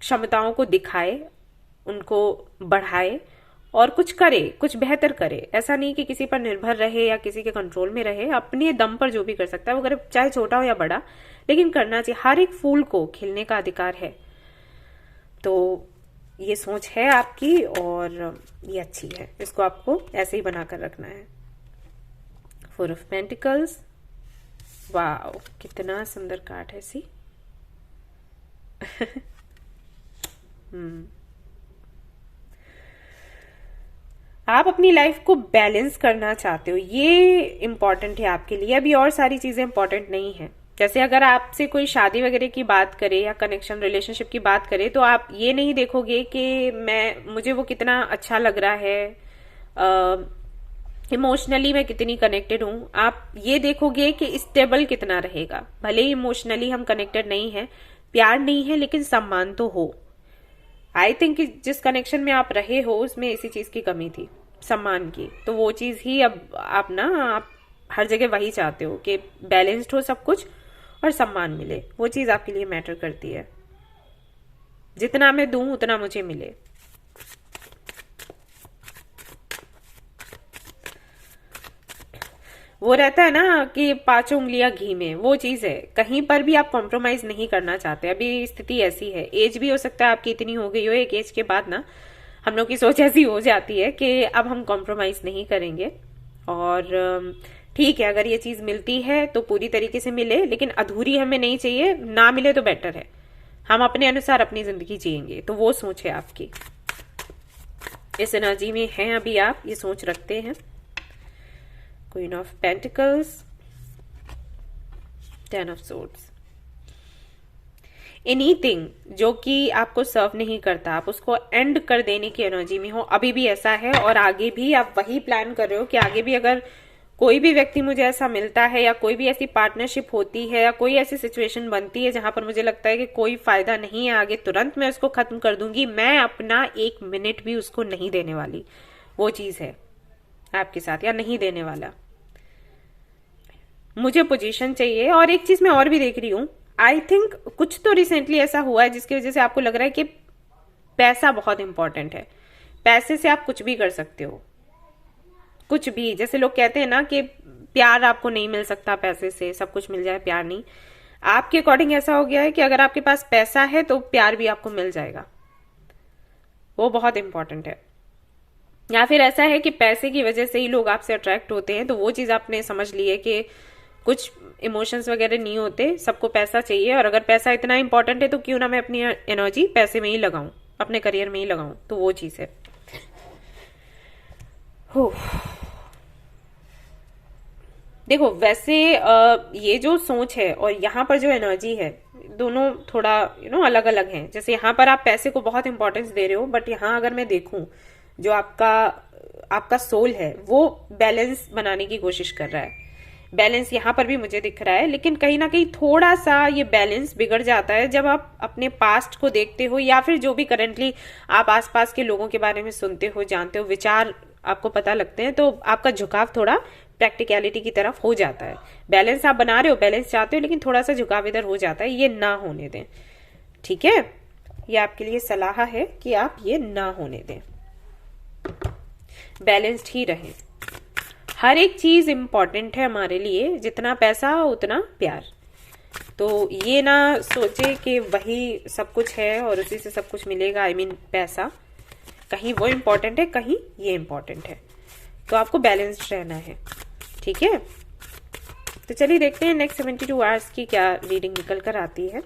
क्षमताओं को दिखाए, उनको बढ़ाए और कुछ करे, कुछ बेहतर करे। ऐसा नहीं कि किसी पर निर्भर रहे या किसी के कंट्रोल में रहे, अपने दम पर जो भी कर सकता है वो करे, चाहे छोटा हो या बड़ा, लेकिन करना चाहिए। हर एक फूल को खिलने का अधिकार है। तो ये सोच है आपकी, और ये अच्छी है, इसको आपको ऐसे ही बनाकर रखना है। 4 ऑफ पेंटिकल्स, वाओ कितना सुंदर कार्ड है सी आप अपनी लाइफ को बैलेंस करना चाहते हो, ये इंपॉर्टेंट है आपके लिए। अभी और सारी चीजें इंपॉर्टेंट नहीं है। जैसे अगर आपसे कोई शादी वगैरह की बात करे या कनेक्शन रिलेशनशिप की बात करे, तो आप ये नहीं देखोगे कि मुझे वो कितना अच्छा लग रहा है, इमोशनली मैं कितनी कनेक्टेड हूं, आप ये देखोगे कि स्टेबल कितना रहेगा। भले ही इमोशनली हम कनेक्टेड नहीं है, प्यार नहीं है, लेकिन सम्मान तो हो। आई थिंक जिस कनेक्शन में आप रहे हो उसमें इसी चीज की कमी थी, सम्मान की। तो वो चीज ही अब आप हर जगह वही चाहते हो कि बैलेंस्ड हो सब कुछ और सम्मान मिले। वो चीज आपके लिए मैटर करती है, जितना मैं दूं उतना मुझे मिले। वो रहता है ना कि पांचों उंगलियां घी में, वो चीज है। कहीं पर भी आप कॉम्प्रोमाइज नहीं करना चाहते। अभी स्थिति ऐसी है, एज भी हो सकता है आपकी इतनी हो गई हो, एक एज के बाद ना हम लोग की सोच ऐसी हो जाती है कि अब हम कॉम्प्रोमाइज नहीं करेंगे। और ठीक है, अगर ये चीज मिलती है तो पूरी तरीके से मिले, लेकिन अधूरी हमें नहीं चाहिए। ना मिले तो बेटर है, हम अपने अनुसार अपनी जिंदगी जिएंगे। तो वो सोच है आपकी, इस एनर्जी में हैं अभी आप, ये सोच रखते हैं। Queen of pentacles, 10 of swords. Anything जो कि आपको सर्व नहीं करता, आप उसको एंड कर देने की एनर्जी में हो, अभी भी ऐसा है। और आगे भी आप वही प्लान कर रहे हो कि आगे भी अगर कोई भी व्यक्ति मुझे ऐसा मिलता है, या कोई भी ऐसी पार्टनरशिप होती है, या कोई ऐसी सिचुएशन बनती है जहां पर मुझे लगता है कि कोई फायदा नहीं है आगे, तुरंत मैं उसको खत्म कर दूंगी। मैं अपना 1 मिनट भी उसको नहीं देने वाली। वो चीज है आपके साथ, या नहीं देने वाला। मुझे पोजीशन चाहिए। और एक चीज मैं और भी देख रही हूं, आई थिंक कुछ तो रिसेंटली ऐसा हुआ है जिसकी वजह से आपको लग रहा है कि पैसा बहुत इंपॉर्टेंट है। पैसे से आप कुछ भी कर सकते हो, कुछ भी। जैसे लोग कहते हैं ना कि प्यार आपको नहीं मिल सकता पैसे से, सब कुछ मिल जाए प्यार नहीं। आपके अकॉर्डिंग ऐसा हो गया है कि अगर आपके पास पैसा है तो प्यार भी आपको मिल जाएगा। वो बहुत इंपॉर्टेंट है। या फिर ऐसा है कि पैसे की वजह से ही लोग आपसे अट्रैक्ट होते हैं, तो वो चीज आपने समझ ली है कि कुछ इमोशंस वगैरह नहीं होते, सबको पैसा चाहिए। और अगर पैसा इतना इंपॉर्टेंट है तो क्यों ना मैं अपनी एनर्जी पैसे में ही लगाऊं, अपने करियर में ही लगाऊं। तो वो चीज है। देखो वैसे ये जो सोच है और यहाँ पर जो एनर्जी है, दोनों थोड़ा अलग अलग हैं। जैसे यहाँ पर आप पैसे को बहुत इंपॉर्टेंस दे रहे हो, बट यहाँ अगर मैं देखूं, जो आपका सोल है वो बैलेंस बनाने की कोशिश कर रहा है। बैलेंस यहाँ पर भी मुझे दिख रहा है, लेकिन कहीं ना कहीं थोड़ा सा ये बैलेंस बिगड़ जाता है जब आप अपने पास्ट को देखते हो, या फिर जो भी करंटली आप आसपास के लोगों के बारे में सुनते हो, जानते हो, विचार आपको पता लगते हैं, तो आपका झुकाव थोड़ा प्रैक्टिकलिटी की तरफ हो जाता है। बैलेंस आप बना रहे हो, बैलेंस चाहते हो, लेकिन थोड़ा सा झुकाव इधर हो जाता है। ये ना होने दें, ठीक है? ये आपके लिए सलाह है कि आप ये ना होने दें, बैलेंस्ड ही रहें। हर एक चीज इंपॉर्टेंट है हमारे लिए, जितना पैसा उतना प्यार। तो ये ना सोचे कि वही सब कुछ है और उसी से सब कुछ मिलेगा। आई मीन पैसा, कहीं वो इंपॉर्टेंट है, कहीं ये इंपॉर्टेंट है। तो आपको बैलेंस्ड रहना है, ठीक है? तो चलिए देखते हैं नेक्स्ट 72 आवर्स की क्या रीडिंग निकल कर आती है।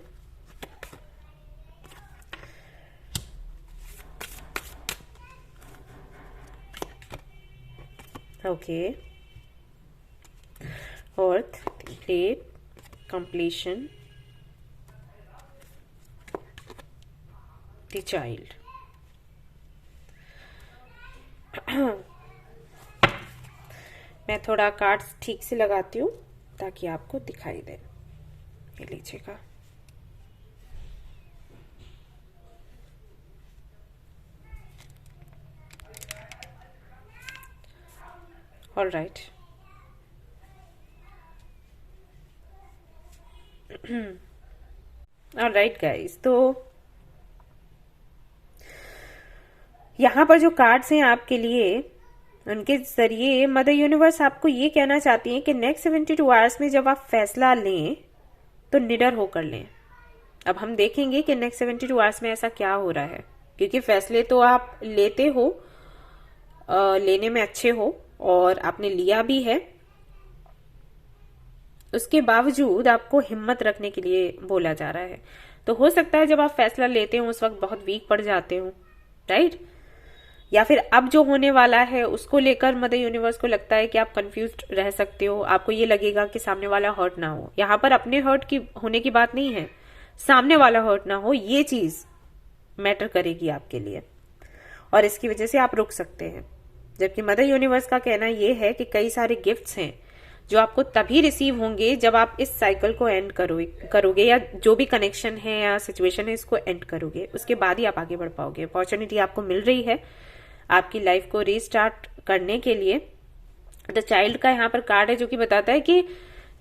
Okay, earth, date, completion, the child. मैं थोड़ा कार्ड्स ठीक से लगाती हूँ ताकि आपको दिखाई दे। ये लीजिएगा। All right, all right guys, तो यहाँ पर जो कार्ड्स हैं आपके लिए, उनके जरिए मदर यूनिवर्स आपको ये कहना चाहती है कि नेक्स्ट 72 आवर्स में जब आप फैसला लें तो निडर होकर लें। अब हम देखेंगे कि नेक्स्ट 72 आवर्स में ऐसा क्या हो रहा है, क्योंकि फैसले तो आप लेते हो, लेने में अच्छे हो और आपने लिया भी है। उसके बावजूद आपको हिम्मत रखने के लिए बोला जा रहा है। तो हो सकता है जब आप फैसला लेते हो उस वक्त बहुत वीक पड़ जाते हो, राइट? या फिर अब जो होने वाला है उसको लेकर मदर यूनिवर्स को लगता है कि आप कंफ्यूज्ड रह सकते हो। आपको ये लगेगा कि सामने वाला हर्ट ना हो। यहाँ पर अपने हर्ट की होने की बात नहीं है, सामने वाला हर्ट ना हो, ये चीज मैटर करेगी आपके लिए। और इसकी वजह से आप रुक सकते हैं। जबकि मदर यूनिवर्स का कहना यह है कि कई सारे गिफ्ट्स हैं जो आपको तभी रिसीव होंगे जब आप इस साइकिल को एंड करोगे या जो भी कनेक्शन है या सिचुएशन है इसको एंड करोगे, उसके बाद ही आप आगे बढ़ पाओगे। अपॉर्चुनिटी आपको मिल रही है आपकी लाइफ को रीस्टार्ट करने के लिए। द चाइल्ड का यहाँ पर कार्ड है जो कि बताता है कि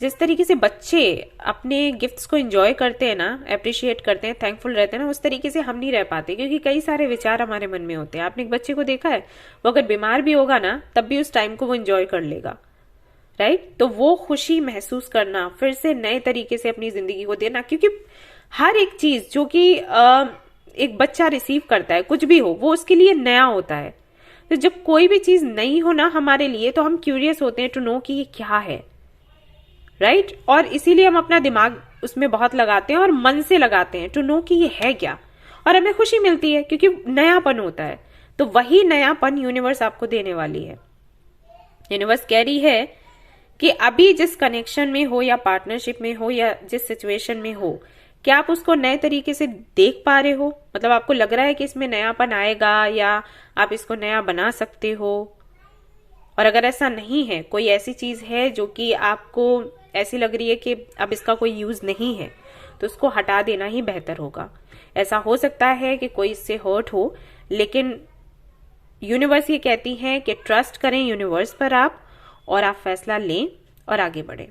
जिस तरीके से बच्चे अपने गिफ्ट्स को एंजॉय करते हैं ना, अप्रिशिएट करते हैं, थैंकफुल रहते हैं ना, उस तरीके से हम नहीं रह पाते, क्योंकि कई सारे विचार हमारे मन में होते हैं। आपने एक बच्चे को देखा है, वो अगर बीमार भी होगा ना तब भी उस टाइम को वो एंजॉय कर लेगा, राइट। तो वो खुशी महसूस करना, फिर से नए तरीके से अपनी जिंदगी को देना, क्योंकि हर एक चीज जो कि एक बच्चा रिसीव करता है, कुछ भी हो, वो उसके लिए नया होता है। तो जब कोई भी चीज नई हो ना हमारे लिए, तो हम क्यूरियस होते हैं टू नो कि ये क्या है, राइट। और इसीलिए हम अपना दिमाग उसमें बहुत लगाते हैं और मन से लगाते हैं टू नो कि ये है क्या, और हमें खुशी मिलती है क्योंकि नयापन होता है। तो वही नयापन यूनिवर्स आपको देने वाली है। यूनिवर्स कह रही है कि अभी जिस कनेक्शन में हो या पार्टनरशिप में हो या जिस सिचुएशन में हो, क्या आप उसको नए तरीके से देख पा रहे हो? मतलब आपको लग रहा है कि इसमें नयापन आएगा या आप इसको नया बना सकते हो? और अगर ऐसा नहीं है, कोई ऐसी चीज है जो कि आपको ऐसी लग रही है कि अब इसका कोई यूज नहीं है, तो उसको हटा देना ही बेहतर होगा। ऐसा हो सकता है कि कोई इससे हर्ट हो, लेकिन यूनिवर्स ये कहती है कि ट्रस्ट करें यूनिवर्स पर आप, और आप फैसला लें और आगे बढ़ें।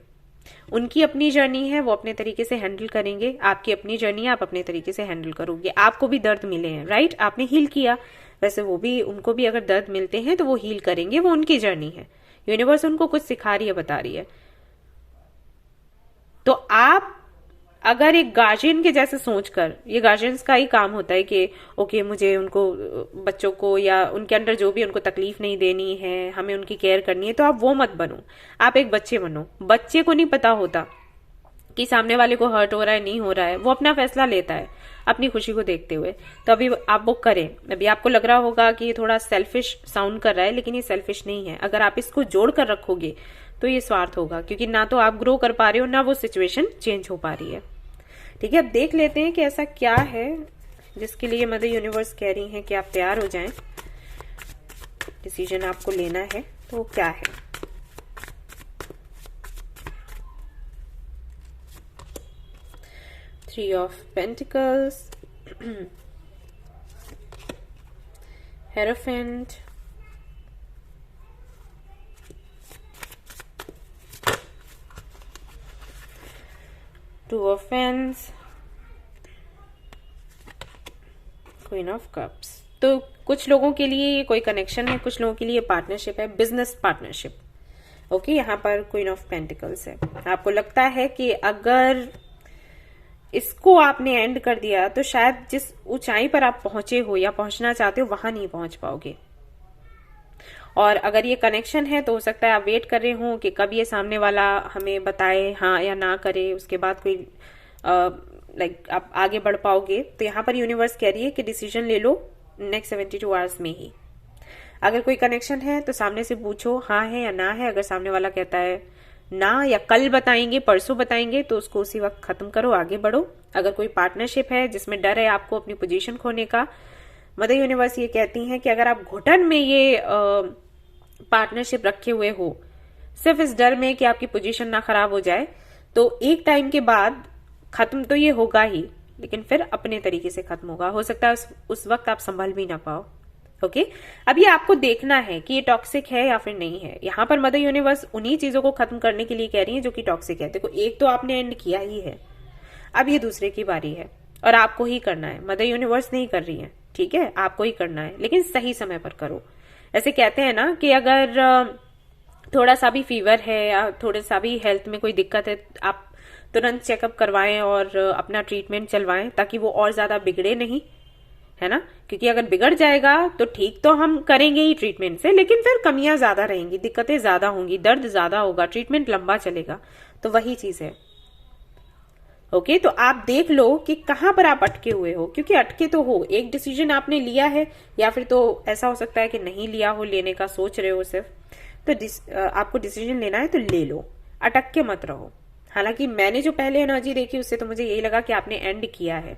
उनकी अपनी जर्नी है, वो अपने तरीके से हैंडल करेंगे। आपकी अपनी जर्नी है, आप अपने तरीके से हैंडल करोगे। आपको भी दर्द मिले हैं, राइट, आपने हील किया, वैसे वो भी, उनको भी अगर दर्द मिलते हैं तो वो हील करेंगे, वो उनकी जर्नी है। यूनिवर्स उनको कुछ सिखा रही है, बता रही है। तो आप अगर एक गार्जियन के जैसे सोचकर, ये गार्जियंस का ही काम होता है कि ओके मुझे उनको, बच्चों को या उनके अंदर जो भी उनको तकलीफ नहीं देनी है, हमें उनकी केयर करनी है, तो आप वो मत बनो, आप एक बच्चे बनो। बच्चे को नहीं पता होता कि सामने वाले को हर्ट हो रहा है, नहीं हो रहा है, वो अपना फैसला लेता है अपनी खुशी को देखते हुए। तो अभी आप वो करें। अभी आपको लग रहा होगा कि ये थोड़ा सेल्फिश साउंड कर रहा है, लेकिन ये सेल्फिश नहीं है। अगर आप इसको जोड़ कर रखोगे तो ये स्वार्थ होगा, क्योंकि ना तो आप ग्रो कर पा रहे हो, ना वो सिचुएशन चेंज हो पा रही है। ठीक है, अब देख लेते हैं कि ऐसा क्या है जिसके लिए मदर यूनिवर्स कह रही हैं कि आप तैयार हो जाएं, डिसीजन आपको लेना है, तो वो क्या है। Three of pentacles, hierophant, two of pens, queen of cups. तो कुछ लोगों के लिए ये कोई कनेक्शन है, कुछ लोगों के लिए पार्टनरशिप है, बिजनेस पार्टनरशिप। ओके, यहाँ पर क्वीन ऑफ पेंटिकल्स है। आपको लगता है कि अगर इसको आपने एंड कर दिया तो शायद जिस ऊंचाई पर आप पहुंचे हो या पहुंचना चाहते हो वहां नहीं पहुंच पाओगे। और अगर ये कनेक्शन है तो हो सकता है आप वेट कर रहे हो कि कब ये सामने वाला हमें बताए हाँ या ना करे, उसके बाद कोई आप आगे बढ़ पाओगे। तो यहाँ पर यूनिवर्स कह रही है कि डिसीजन ले लो नेक्स्ट 72 आवर्स में ही। अगर कोई कनेक्शन है तो सामने से पूछो हाँ है या ना है। अगर सामने वाला कहता है ना या कल बताएंगे, परसों बताएंगे, तो उसको उसी वक्त खत्म करो, आगे बढ़ो। अगर कोई पार्टनरशिप है जिसमें डर है आपको अपनी पोजीशन खोने का, मदर यूनिवर्स ये कहती हैं कि अगर आप घुटन में ये पार्टनरशिप रखे हुए हो सिर्फ इस डर में कि आपकी पोजीशन ना खराब हो जाए, तो एक टाइम के बाद खत्म तो ये होगा ही, लेकिन फिर अपने तरीके से खत्म होगा। हो सकता है उस वक्त आप संभल भी ना पाओ। ओके, अब ये आपको देखना है कि ये टॉक्सिक है या फिर नहीं है। यहाँ पर मदर यूनिवर्स उन्हीं चीजों को खत्म करने के लिए कह रही है जो कि टॉक्सिक है। देखो, एक तो आपने एंड किया ही है, अब ये दूसरे की बारी है और आपको ही करना है। मदर यूनिवर्स नहीं कर रही है, ठीक है, आपको ही करना है, लेकिन सही समय पर करो। ऐसे कहते हैं ना कि अगर थोड़ा सा भी फीवर है या थोड़ा सा भी हेल्थ में कोई दिक्कत है, आप तुरंत चेकअप करवाएं और अपना ट्रीटमेंट चलवाएं ताकि वो और ज्यादा बिगड़े नहीं, है ना। क्योंकि अगर बिगड़ जाएगा तो ठीक तो हम करेंगे ही ट्रीटमेंट से, लेकिन फिर कमियां ज्यादा रहेंगी, दिक्कतें ज्यादा होंगी, दर्द ज्यादा होगा, ट्रीटमेंट लंबा चलेगा। तो वही चीज है। ओके, तो आप देख लो कि कहां पर आप अटके हुए हो, क्योंकि अटके तो हो, एक डिसीजन आपने लिया है या फिर तो ऐसा हो सकता है कि नहीं लिया हो, लेने का सोच रहे हो सिर्फ, तो आपको डिसीजन लेना है तो ले लो, अटक के मत रहो। हालांकि मैंने जो पहले एनर्जी देखी उससे तो मुझे यही लगा कि आपने एंड किया है,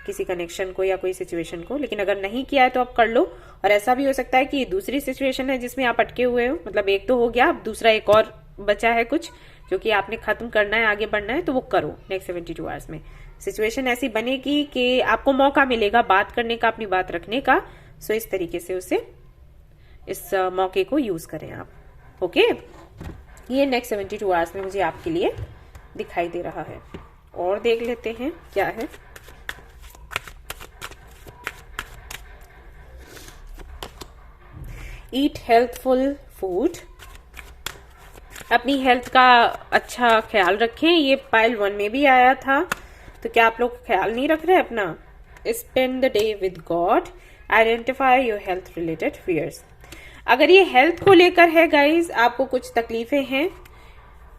किसी कनेक्शन को या कोई सिचुएशन को, लेकिन अगर नहीं किया है तो आप कर लो। और ऐसा भी हो सकता है कि ये दूसरी सिचुएशन है जिसमें आप अटके हुए हो, मतलब एक तो हो गया, अब दूसरा एक और बचा है कुछ जो कि आपने खत्म करना है, आगे बढ़ना है, तो वो करो नेक्स्ट 72 आवर्स में। सिचुएशन ऐसी बनेगी कि आपको मौका मिलेगा बात करने का, अपनी बात रखने का। सो इस तरीके से उसे, इस मौके को यूज करें आप। ओके, ये नेक्स्ट 72 आवर्स में मुझे आपके लिए दिखाई दे रहा है। और देख लेते हैं क्या है। ईट हेल्थफुल फूड, अपनी हेल्थ का अच्छा ख्याल रखें। ये पाइल 1 में भी आया था, तो क्या आप लोग ख्याल नहीं रख रहे अपना? Spend the day with God, identify your health related fears. अगर ये हेल्थ को लेकर है गाइज, आपको कुछ तकलीफें हैं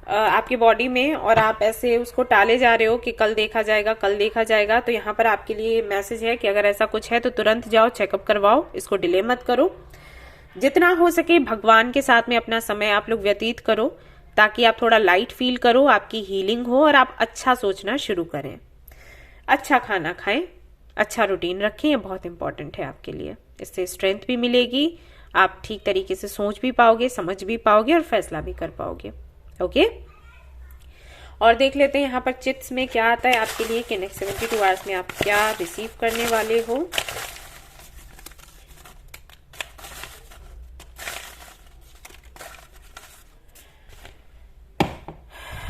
आपकी बॉडी में और आप ऐसे उसको टाले जा रहे हो कि कल देखा जाएगा, कल देखा जाएगा, तो यहाँ पर आपके लिए मैसेज है कि अगर ऐसा कुछ है तो तुरंत जाओ, चेकअप करवाओ, इसको डिले मत करो। जितना हो सके भगवान के साथ में अपना समय आप लोग व्यतीत करो, ताकि आप थोड़ा लाइट फील करो, आपकी हीलिंग हो और आप अच्छा सोचना शुरू करें। अच्छा खाना खाएं, अच्छा रूटीन रखें, ये बहुत इंपॉर्टेंट है आपके लिए। इससे स्ट्रेंथ भी मिलेगी, आप ठीक तरीके से सोच भी पाओगे, समझ भी पाओगे और फैसला भी कर पाओगे। ओके, और देख लेते हैं यहाँ पर चिट्स में क्या आता है आपके लिए कि नेक्स्ट 72 आवर्स में आप क्या रिसीव करने वाले हो।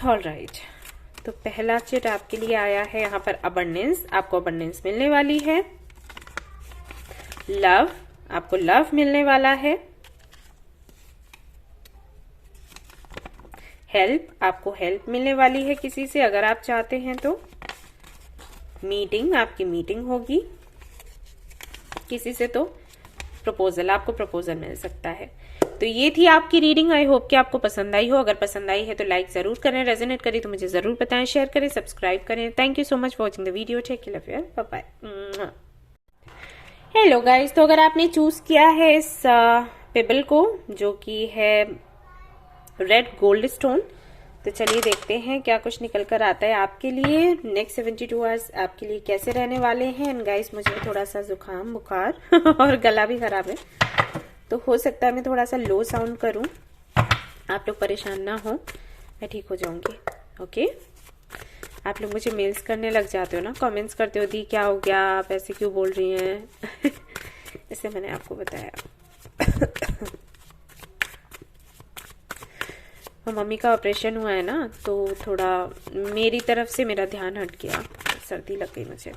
ऑलराइट, तो पहला चिट आपके लिए आया है यहाँ पर अबंडेंस, आपको अबंडेंस मिलने वाली है। लव, आपको लव मिलने वाला है। हेल्प, आपको हेल्प मिलने वाली है किसी से अगर आप चाहते हैं तो। मीटिंग, आपकी मीटिंग होगी किसी से, तो प्रपोजल, आपको प्रपोजल मिल सकता है। तो ये थी आपकी रीडिंग। आई होप कि आपको पसंद आई हो। अगर पसंद आई है तो लाइक जरूर करें, रेजोनेट करें तो मुझे जरूर बताएं, शेयर करें, सब्सक्राइब करें। Thank you so much for watching the video. Take care, love you, bye bye. Hello guys, तो अगर आपने चूज किया है इस पेबल को जो कि है रेड गोल्ड स्टोन, तो चलिए देखते हैं क्या कुछ निकल कर आता है आपके लिए। नेक्स्ट 72 आवर्स आपके लिए कैसे रहने वाले हैं। एंड गाइस, मुझे थोड़ा सा जुकाम, बुखार और गला भी खराब है, तो हो सकता है मैं थोड़ा सा लो साउंड करूं, आप लोग परेशान ना हो, मैं ठीक हो जाऊंगी। ओके, आप लोग मुझे मेल्स करने लग जाते हो ना, कमेंट्स करते हो, दी क्या हो गया, आप ऐसे क्यों बोल रही हैं इससे मैंने आपको बताया। तो मम्मी का ऑपरेशन हुआ है ना, तो थोड़ा मेरी तरफ से मेरा ध्यान हट गया, सर्दी लग गई मुझे।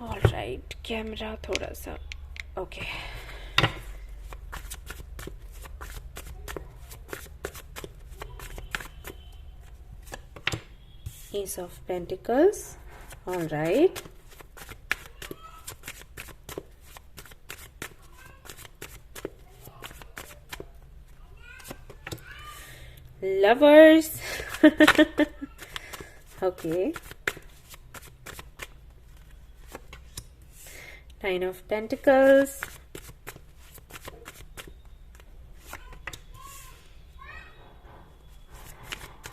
ऑलराइट, कैमरा थोड़ा सा okay. Ace of Pentacles, alright. Lovers, okay. Nine of Pentacles,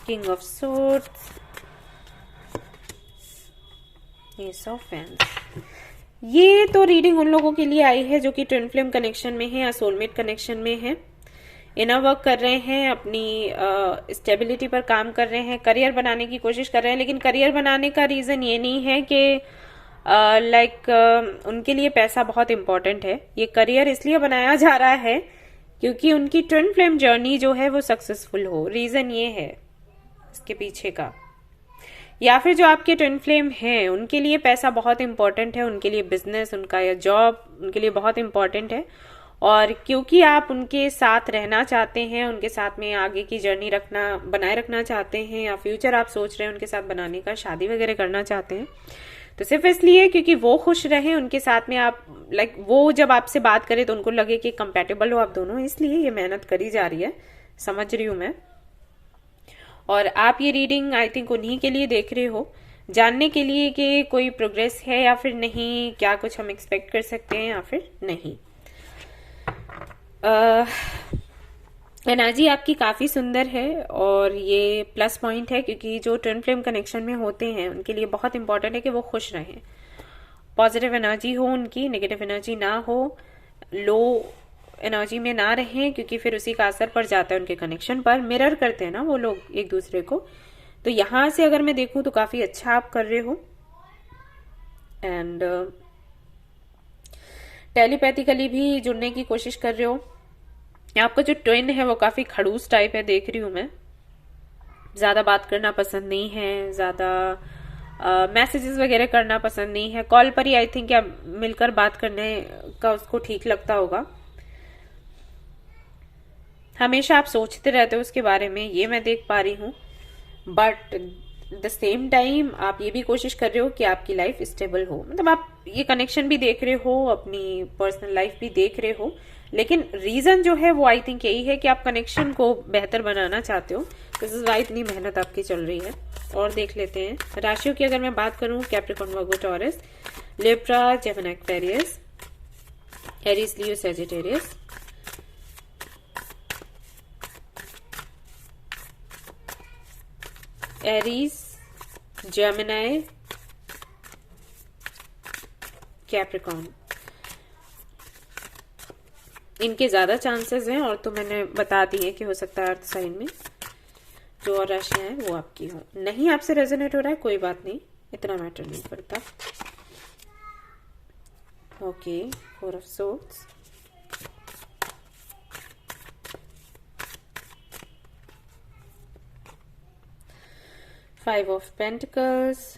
King of Swords, Ace of Wands। ये तो रीडिंग उन लोगों के लिए आई है जो कि ट्विन फ्लेम कनेक्शन में है या सोलमेट कनेक्शन में है, इनर वर्क कर रहे हैं, अपनी स्टेबिलिटी पर काम कर रहे हैं, करियर बनाने की कोशिश कर रहे हैं। लेकिन करियर बनाने का रीजन ये नहीं है कि उनके लिए पैसा बहुत इंपॉर्टेंट है। ये करियर इसलिए बनाया जा रहा है क्योंकि उनकी ट्विन फ्लेम जर्नी जो है वो सक्सेसफुल हो। रीजन ये है इसके पीछे का। या फिर जो आपके ट्विन फ्लेम हैं उनके लिए पैसा बहुत इंपॉर्टेंट है, उनके लिए बिजनेस, उनका या जॉब उनके लिए बहुत इंपॉर्टेंट है। और क्योंकि आप उनके साथ रहना चाहते हैं, उनके साथ में आगे की जर्नी बनाए रखना चाहते हैं, या फ्यूचर आप सोच रहे हैं उनके साथ बनाने का, शादी वगैरह करना चाहते हैं, तो सिर्फ इसलिए क्योंकि वो खुश रहें उनके साथ में, आप वो जब आपसे बात करें तो उनको लगे कि कंपैटिबल हो आप दोनों, इसलिए ये मेहनत करी जा रही है, समझ रही हूं मैं। और आप ये रीडिंग आई थिंक उन्हीं के लिए देख रहे हो, जानने के लिए कि कोई प्रोग्रेस है या फिर नहीं, क्या कुछ हम एक्सपेक्ट कर सकते हैं या फिर नहीं। एनर्जी आपकी काफी सुंदर है और ये प्लस पॉइंट है, क्योंकि जो ट्विन फ्लेम कनेक्शन में होते हैं उनके लिए बहुत इंपॉर्टेंट है कि वो खुश रहें, पॉजिटिव एनर्जी हो उनकी, नेगेटिव एनर्जी ना हो, लो एनर्जी में ना रहें, क्योंकि फिर उसी का असर पड़ जाता है उनके कनेक्शन पर। मिरर करते हैं ना वो लोग एक दूसरे को। तो यहां से अगर मैं देखूं तो काफी अच्छा आप कर रहे हो। एंड टेलीपैथिकली भी जुड़ने की कोशिश कर रहे हो। आपका जो ट्विन है वो काफी खड़ूस टाइप है, देख रही हूं मैं। ज्यादा बात करना पसंद नहीं है, ज्यादा मैसेजेस वगैरह करना पसंद नहीं है। कॉल पर ही आई थिंक या मिलकर बात करने का उसको ठीक लगता होगा। हमेशा आप सोचते रहते हो उसके बारे में, ये मैं देख पा रही हूँ। बट द सेम टाइम आप ये भी कोशिश कर रहे हो कि आपकी लाइफ स्टेबल हो। मतलब आप ये कनेक्शन भी देख रहे हो, अपनी पर्सनल लाइफ भी देख रहे हो, लेकिन रीजन जो है वो आई थिंक यही है कि आप कनेक्शन को बेहतर बनाना चाहते हो। दिस इज वाई इतनी मेहनत आपकी चल रही है। और देख लेते हैं राशियों की। अगर मैं बात करूं, Capricorn, Virgo, Taurus, Libra, Gemini, Aquarius, Aries, Leo, Sagittarius. Aries, Gemini, Capricorn, इनके ज्यादा चांसेस हैं। और तो मैंने बता दी है कि हो सकता है अर्थ साइन में जो और राशियां हैं वो आपकी हो। नहीं आपसे रेजोनेट हो रहा है, कोई बात नहीं, इतना मैटर नहीं करता। Okay, 4 of swords, five of pentacles,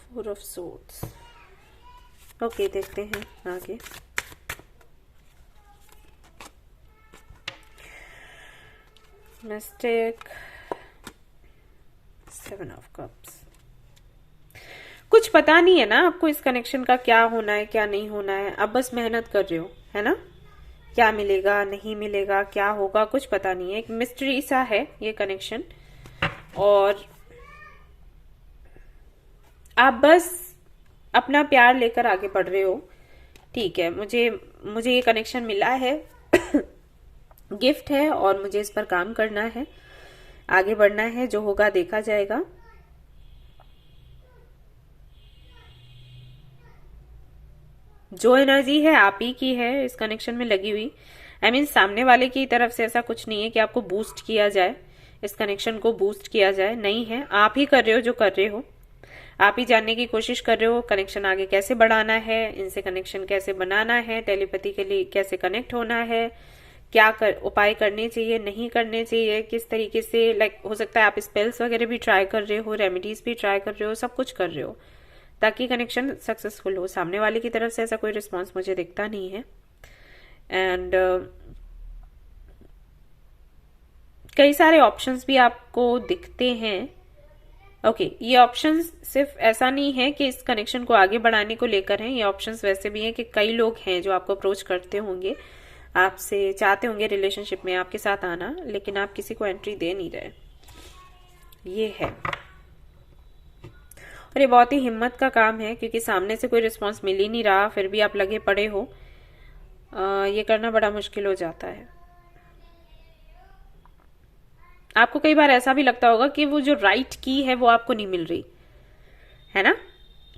four of swords. Okay, देखते हैं आगे। Mistake, 7 of cups. कुछ पता नहीं है ना आपको इस कनेक्शन का, क्या होना है क्या नहीं होना है। अब बस मेहनत कर रहे हो, है ना। क्या मिलेगा नहीं मिलेगा, क्या होगा, कुछ पता नहीं है। एक मिस्ट्री सा है ये कनेक्शन। और आप बस अपना प्यार लेकर आगे बढ़ रहे हो। ठीक है, मुझे ये कनेक्शन मिला है, गिफ्ट है, और मुझे इस पर काम करना है, आगे बढ़ना है। जो होगा देखा जाएगा। जो एनर्जी है आप ही की है इस कनेक्शन में लगी हुई। आई मीन सामने वाले की तरफ से ऐसा कुछ नहीं है कि आपको बूस्ट किया जाए, इस कनेक्शन को बूस्ट किया जाए, नहीं है। आप ही कर रहे हो जो कर रहे हो। आप ही जानने की कोशिश कर रहे हो कनेक्शन आगे कैसे बढ़ाना है, इनसे कनेक्शन कैसे बनाना है, टेलीपैथी के लिए कैसे कनेक्ट होना है, क्या उपाय करने चाहिए नहीं करने चाहिए, किस तरीके से। लाइक हो सकता है आप स्पेल्स वगैरह भी ट्राई कर रहे हो, रेमेडीज भी ट्राई कर रहे हो, सब कुछ कर रहे हो ताकि कनेक्शन सक्सेसफुल हो। सामने वाले की तरफ से ऐसा कोई रिस्पॉन्स मुझे दिखता नहीं है। एंड कई सारे ऑप्शंस भी आपको दिखते हैं। ओके, ये ऑप्शंस सिर्फ ऐसा नहीं है कि इस कनेक्शन को आगे बढ़ाने को लेकर हैं, ये ऑप्शंस वैसे भी हैं कि कई लोग हैं जो आपको अप्रोच करते होंगे, आपसे चाहते होंगे रिलेशनशिप में आपके साथ आना, लेकिन आप किसी को एंट्री दे नहीं रहे। ये है, और ये बहुत ही हिम्मत का काम है, क्योंकि सामने से कोई रिस्पॉन्स मिल ही नहीं रहा, फिर भी आप लगे पड़े हो। ये करना बड़ा मुश्किल हो जाता है। आपको कई बार ऐसा भी लगता होगा कि वो जो राइट की है वो आपको नहीं मिल रही है ना।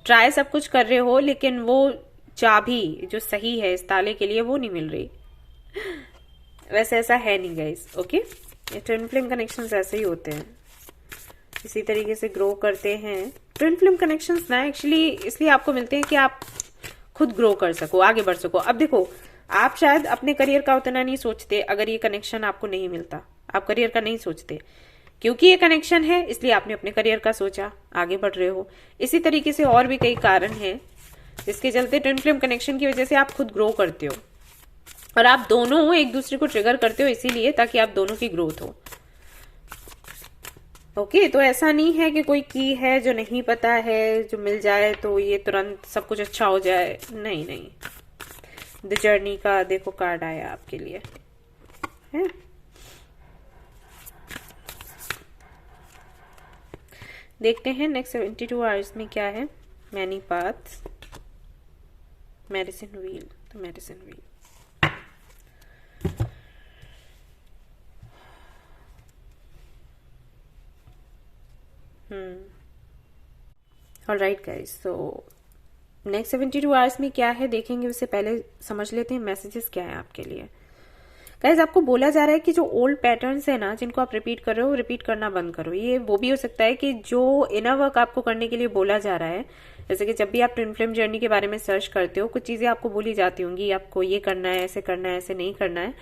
ट्राई सब कुछ कर रहे हो, लेकिन वो चाबी जो सही है इस ताले के लिए वो नहीं मिल रही। वैसे ऐसा है नहीं गाइस। ओके, ये ट्विन फ्लेम कनेक्शंस ऐसे ही होते हैं, इसी तरीके से ग्रो करते हैं। ट्विन फ्लेम कनेक्शंस ना एक्चुअली इसलिए आपको मिलते हैं कि आप खुद ग्रो कर सको, आगे बढ़ सको। अब देखो, आप शायद अपने करियर का उतना नहीं सोचते अगर ये कनेक्शन आपको नहीं मिलता। आप करियर का नहीं सोचते, क्योंकि ये कनेक्शन है इसलिए आपने अपने करियर का सोचा, आगे बढ़ रहे हो। इसी तरीके से और भी कई कारण हैं जिसके चलते ट्विन फ्लेम कनेक्शन की वजह से आप खुद ग्रो करते हो, और आप दोनों एक दूसरे को ट्रिगर करते हो इसीलिए ताकि आप दोनों की ग्रोथ हो। ओके, तो ऐसा नहीं है कि कोई की है जो नहीं पता है, जो मिल जाए तो ये तुरंत सब कुछ अच्छा हो जाए। नहीं नहीं, द जर्नी का देखो कार्ड आया आपके लिए है। देखते हैं नेक्स्ट 72 आवर्स में क्या है। मैनी पाथ्स, मेडिसिन व्हील, तो medicine wheel. Alright guys, so next 72 hours में क्या है देखेंगे, उससे पहले समझ लेते हैं मैसेजेस क्या है आपके लिए। गाइस, आपको बोला जा रहा है कि जो ओल्ड पैटर्न्स है ना, जिनको आप रिपीट कर रहे हो, रिपीट करना बंद करो। ये वो भी हो सकता है कि जो इनर वर्क आपको करने के लिए बोला जा रहा है, जैसे कि जब भी आप ट्विन फ्लेम जर्नी के बारे में सर्च करते हो, कुछ चीजें आपको बोली जाती होंगी, आपको ये करना है, ऐसे नहीं करना है।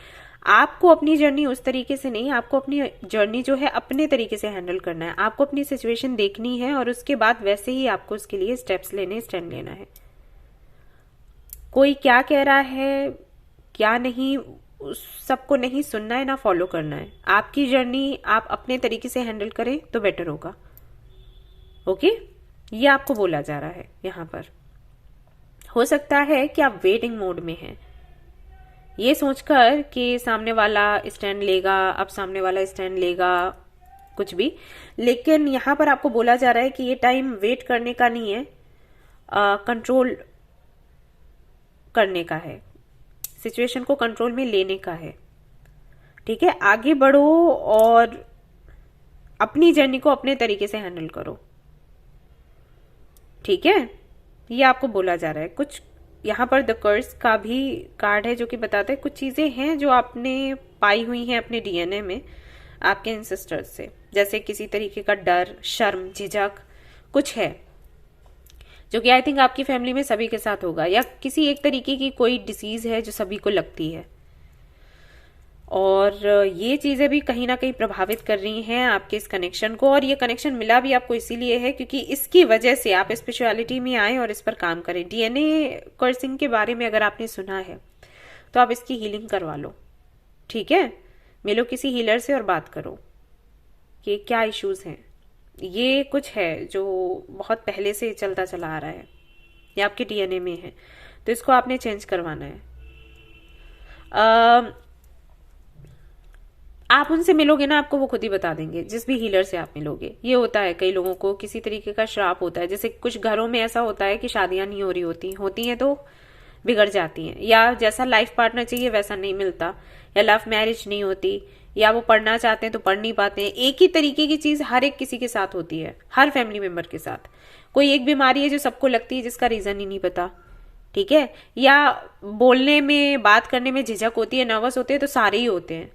आपको अपनी जर्नी उस तरीके से नहीं, आपको अपनी जर्नी जो है अपने तरीके से हैंडल करना है। आपको अपनी सिचुएशन देखनी है और उसके बाद वैसे ही आपको उसके लिए स्टेप्स लेने, स्टैंड लेना है। कोई क्या कह रहा है, क्या नहीं, सबको नहीं सुनना है ना फॉलो करना है। आपकी जर्नी आप अपने तरीके से हैंडल करें तो बेटर होगा। ओके, ये आपको बोला जा रहा है यहां पर। हो सकता है कि आप वेटिंग मोड में हैं, ये सोचकर कि सामने वाला स्टैंड लेगा, अब सामने वाला स्टैंड लेगा, कुछ भी। लेकिन यहां पर आपको बोला जा रहा है कि ये टाइम वेट करने का नहीं है, कंट्रोल करने का है, सिचुएशन को कंट्रोल में लेने का है। ठीक है, आगे बढ़ो और अपनी जर्नी को अपने तरीके से हैंडल करो। ठीक है, ये आपको बोला जा रहा है। कुछ यहाँ पर द कर्स का भी कार्ड है जो कि बताता है कुछ चीजें हैं जो आपने पाई हुई हैं अपने डीएनए में आपके एंसेस्टर्स से, जैसे किसी तरीके का डर, शर्म, झिझक कुछ है जो कि आई थिंक आपकी फैमिली में सभी के साथ होगा, या किसी एक तरीके की कोई डिसीज है जो सभी को लगती है। और ये चीजें भी कहीं ना कहीं प्रभावित कर रही हैं आपके इस कनेक्शन को। और ये कनेक्शन मिला भी आपको इसीलिए है क्योंकि इसकी वजह से आप स्पिरिचुअलिटी में आए और इस पर काम करें। डीएनए कर्सिंग के बारे में अगर आपने सुना है तो आप इसकी हीलिंग करवा लो। ठीक है, मिलो किसी हीलर से और बात करो कि क्या इश्यूज हैं। ये कुछ है जो बहुत पहले से चलता चला आ रहा है, ये आपके डीएनए में है, तो इसको आपने चेंज करवाना है। आप उनसे मिलोगे ना, आपको वो खुद ही बता देंगे, जिस भी हीलर से आप मिलोगे। ये होता है कई लोगों को किसी तरीके का श्राप होता है, जैसे कुछ घरों में ऐसा होता है कि शादियां नहीं हो रही होती हैं तो बिगड़ जाती हैं, या जैसा लाइफ पार्टनर चाहिए वैसा नहीं मिलता, या लव मैरिज नहीं होती, या वो पढ़ना चाहते हैं तो पढ़ नहीं पाते हैं। एक ही तरीके की चीज हर एक किसी के साथ होती है, हर फैमिली मेंबर के साथ। कोई एक बीमारी है जो सबको लगती है जिसका रीजन ही नहीं पता। ठीक है, या बोलने में, बात करने में झिझक होती है, नर्वस होते हैं, तो सारे ही होते हैं।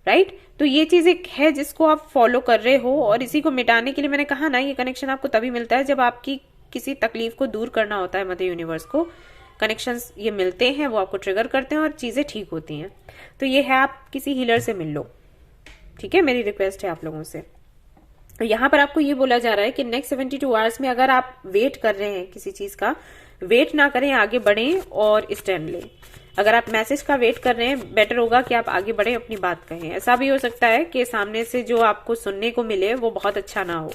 राइट, तो ये चीज एक है जिसको आप फॉलो कर रहे हो, और इसी को मिटाने के लिए मैंने कहा ना, ये कनेक्शन आपको तभी मिलता है जब आपकी किसी तकलीफ को दूर करना होता है। मदर यूनिवर्स को कनेक्शंस ये मिलते हैं, वो आपको ट्रिगर करते हैं और चीजें ठीक होती हैं। तो ये है, आप किसी हीलर से मिल लो। ठीक है, मेरी रिक्वेस्ट है आप लोगों से। तो यहाँ पर आपको ये बोला जा रहा है कि नेक्स्ट 72 आवर्स में अगर आप वेट कर रहे हैं किसी चीज का, वेट ना करें, आगे बढ़ें और स्टैंड लें। अगर आप मैसेज का वेट कर रहे हैं, बेटर होगा कि आप आगे बढ़ें, अपनी बात कहें। ऐसा भी हो सकता है कि सामने से जो आपको सुनने को मिले वो बहुत अच्छा ना हो।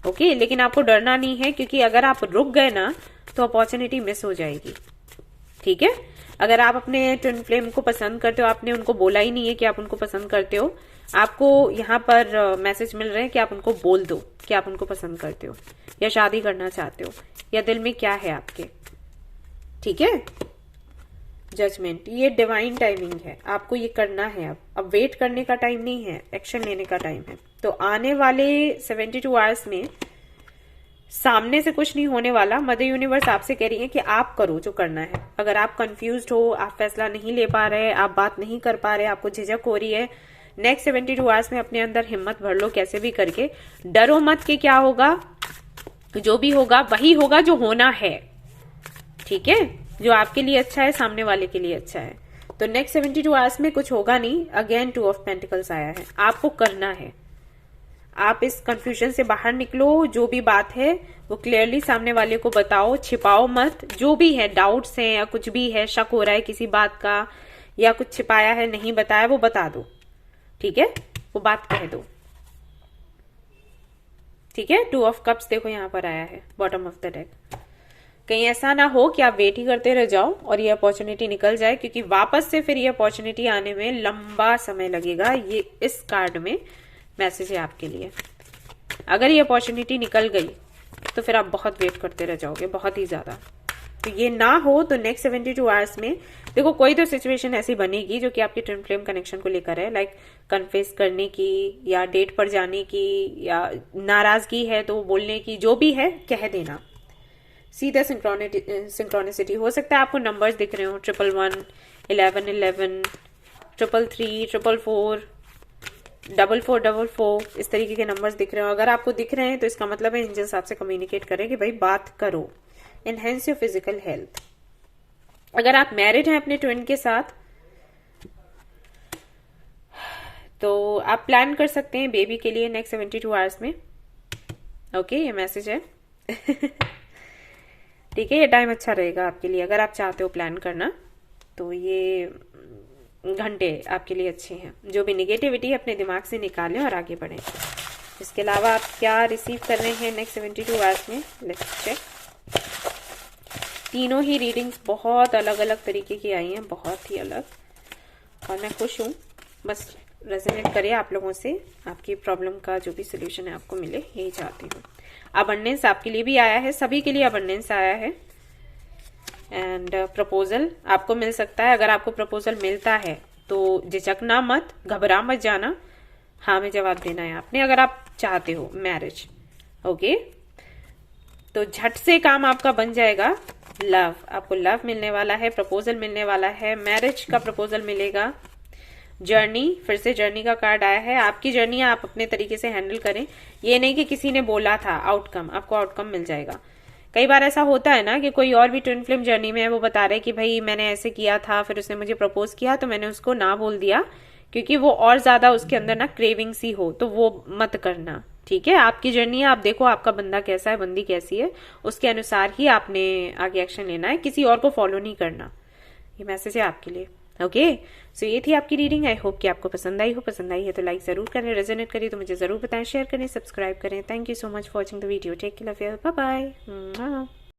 ओके, लेकिन आपको डरना नहीं है, क्योंकि अगर आप रुक गए ना तो अपॉर्चुनिटी मिस हो जाएगी। ठीक है, अगर आप अपने ट्विन फ्लेम को पसंद करते हो, आपने उनको बोला ही नहीं है कि आप उनको पसंद करते हो, आपको यहाँ पर मैसेज मिल रहे हैं कि आप उनको बोल दो कि आप उनको पसंद करते हो या शादी करना चाहते हो, या दिल में क्या है आपके। ठीक है, जजमेंट, ये डिवाइन टाइमिंग है, आपको ये करना है। अब वेट करने का टाइम नहीं है, एक्शन लेने का टाइम है। तो आने वाले 72 आवर्स में सामने से कुछ नहीं होने वाला। मदर यूनिवर्स आपसे कह रही है कि आप करो जो करना है। अगर आप कंफ्यूज्ड हो, आप फैसला नहीं ले पा रहे, आप बात नहीं कर पा रहे, आपको झिझक हो रही है, नेक्स्ट 72 आवर्स में अपने अंदर हिम्मत भर लो, कैसे भी करके। डरो मत कि क्या होगा, जो भी होगा वही होगा जो होना है। ठीक है, जो आपके लिए अच्छा है सामने वाले के लिए अच्छा है। तो नेक्स्ट 72 आवर्स में कुछ होगा नहीं। अगेन 2 ऑफ पेंटिकल्स आया है, आपको करना है। आप इस कंफ्यूजन से बाहर निकलो, जो भी बात है वो क्लियरली सामने वाले को बताओ, छिपाओ मत। जो भी है, डाउट्स हैं या कुछ भी है, शक हो रहा है किसी बात का, या कुछ छिपाया है नहीं बताया, वो बता दो। ठीक है, वो बात कह दो। ठीक है, 2 ऑफ कप्स देखो यहाँ पर आया है बॉटम ऑफ द डेक। कहीं ऐसा ना हो कि आप वेट ही करते रह जाओ और ये अपॉर्चुनिटी निकल जाए, क्योंकि वापस से फिर ये अपॉर्चुनिटी आने में लंबा समय लगेगा। ये इस कार्ड में मैसेज है आपके लिए। अगर ये अपॉर्चुनिटी निकल गई तो फिर आप बहुत वेट करते रह जाओगे, बहुत ही ज्यादा। तो ये ना हो तो नेक्स्ट 72 आवर्स में देखो कोई तो सिचुएशन ऐसी बनेगी जो कि आपके ट्विन फ्लेम कनेक्शन को लेकर है, लाइक कन्फेस करने की या डेट पर जाने की या नाराजगी है तो बोलने की, जो भी है कह देना। सीधा सिंक्रोनिसिटी हो सकता है आपको नंबर्स दिख रहे हो 111, 1111, 333, 444, 4444, इस तरीके के नंबर्स दिख रहे हो। अगर आपको दिख रहे हैं तो इसका मतलब है एंजल्स आपसे कम्युनिकेट करें कि भाई बात करो, एनहेंस योर फिजिकल हेल्थ। अगर आप मैरिड हैं अपने ट्विन के साथ तो आप प्लान कर सकते हैं बेबी के लिए नेक्स्ट 72 आवर्स में। ओके, ये मैसेज है। ठीक है, ये टाइम अच्छा रहेगा आपके लिए अगर आप चाहते हो प्लान करना, तो ये घंटे आपके लिए अच्छे हैं। जो भी निगेटिविटी है अपने दिमाग से निकालें और आगे बढ़ें। इसके अलावा आप क्या रिसीव कर रहे हैं नेक्स्ट 72 आवर्स में, लेट्स चेक। तीनों ही रीडिंग्स बहुत अलग अलग तरीके की आई हैं, बहुत ही अलग, और मैं खुश हूँ। बस रेजोनेट करे आप लोगों से, आपकी प्रॉब्लम का जो भी सोल्यूशन है आपको मिले, यही चाहती हूँ। अबंडेंस आपके लिए भी आया है, सभी के लिए अबंडेंस आया है। एंड प्रपोजल आपको मिल सकता है। अगर आपको प्रपोजल मिलता है तो झिझकना मत, घबरा मत जाना, हाँ में जवाब देना है आपने अगर आप चाहते हो मैरिज। ओके, तो झट से काम आपका बन जाएगा। लव, आपको लव मिलने वाला है, प्रपोजल मिलने वाला है, मैरिज का प्रपोजल मिलेगा। जर्नी, फिर से जर्नी का कार्ड आया है। आपकी जर्नी आप अपने तरीके से हैंडल करें, ये नहीं कि किसी ने बोला था आउटकम, आपको आउटकम मिल जाएगा। कई बार ऐसा होता है ना कि कोई और भी ट्विन फ्लेम जर्नी में है, वो बता रहे कि भाई मैंने ऐसे किया था, फिर उसने मुझे प्रपोज किया तो मैंने उसको ना बोल दिया, क्योंकि वो और ज्यादा उसके अंदर ना क्रेविंग सी हो, तो वो मत करना। ठीक है, आपकी जर्नी है, आप देखो आपका बंदा कैसा है, बंदी कैसी है, उसके अनुसार ही आपने आगे एक्शन लेना है, किसी और को फॉलो नहीं करना। ये मैसेज है आपके लिए। ओके, सो ये थी आपकी रीडिंग। आई होप कि आपको पसंद आई हो। पसंद आई है तो लाइक जरूर करें, रेजोनेट करिए तो मुझे जरूर बताएं, शेयर करें, सब्सक्राइब करें। Thank you so much for watching the video. Take care, love you, bye bye.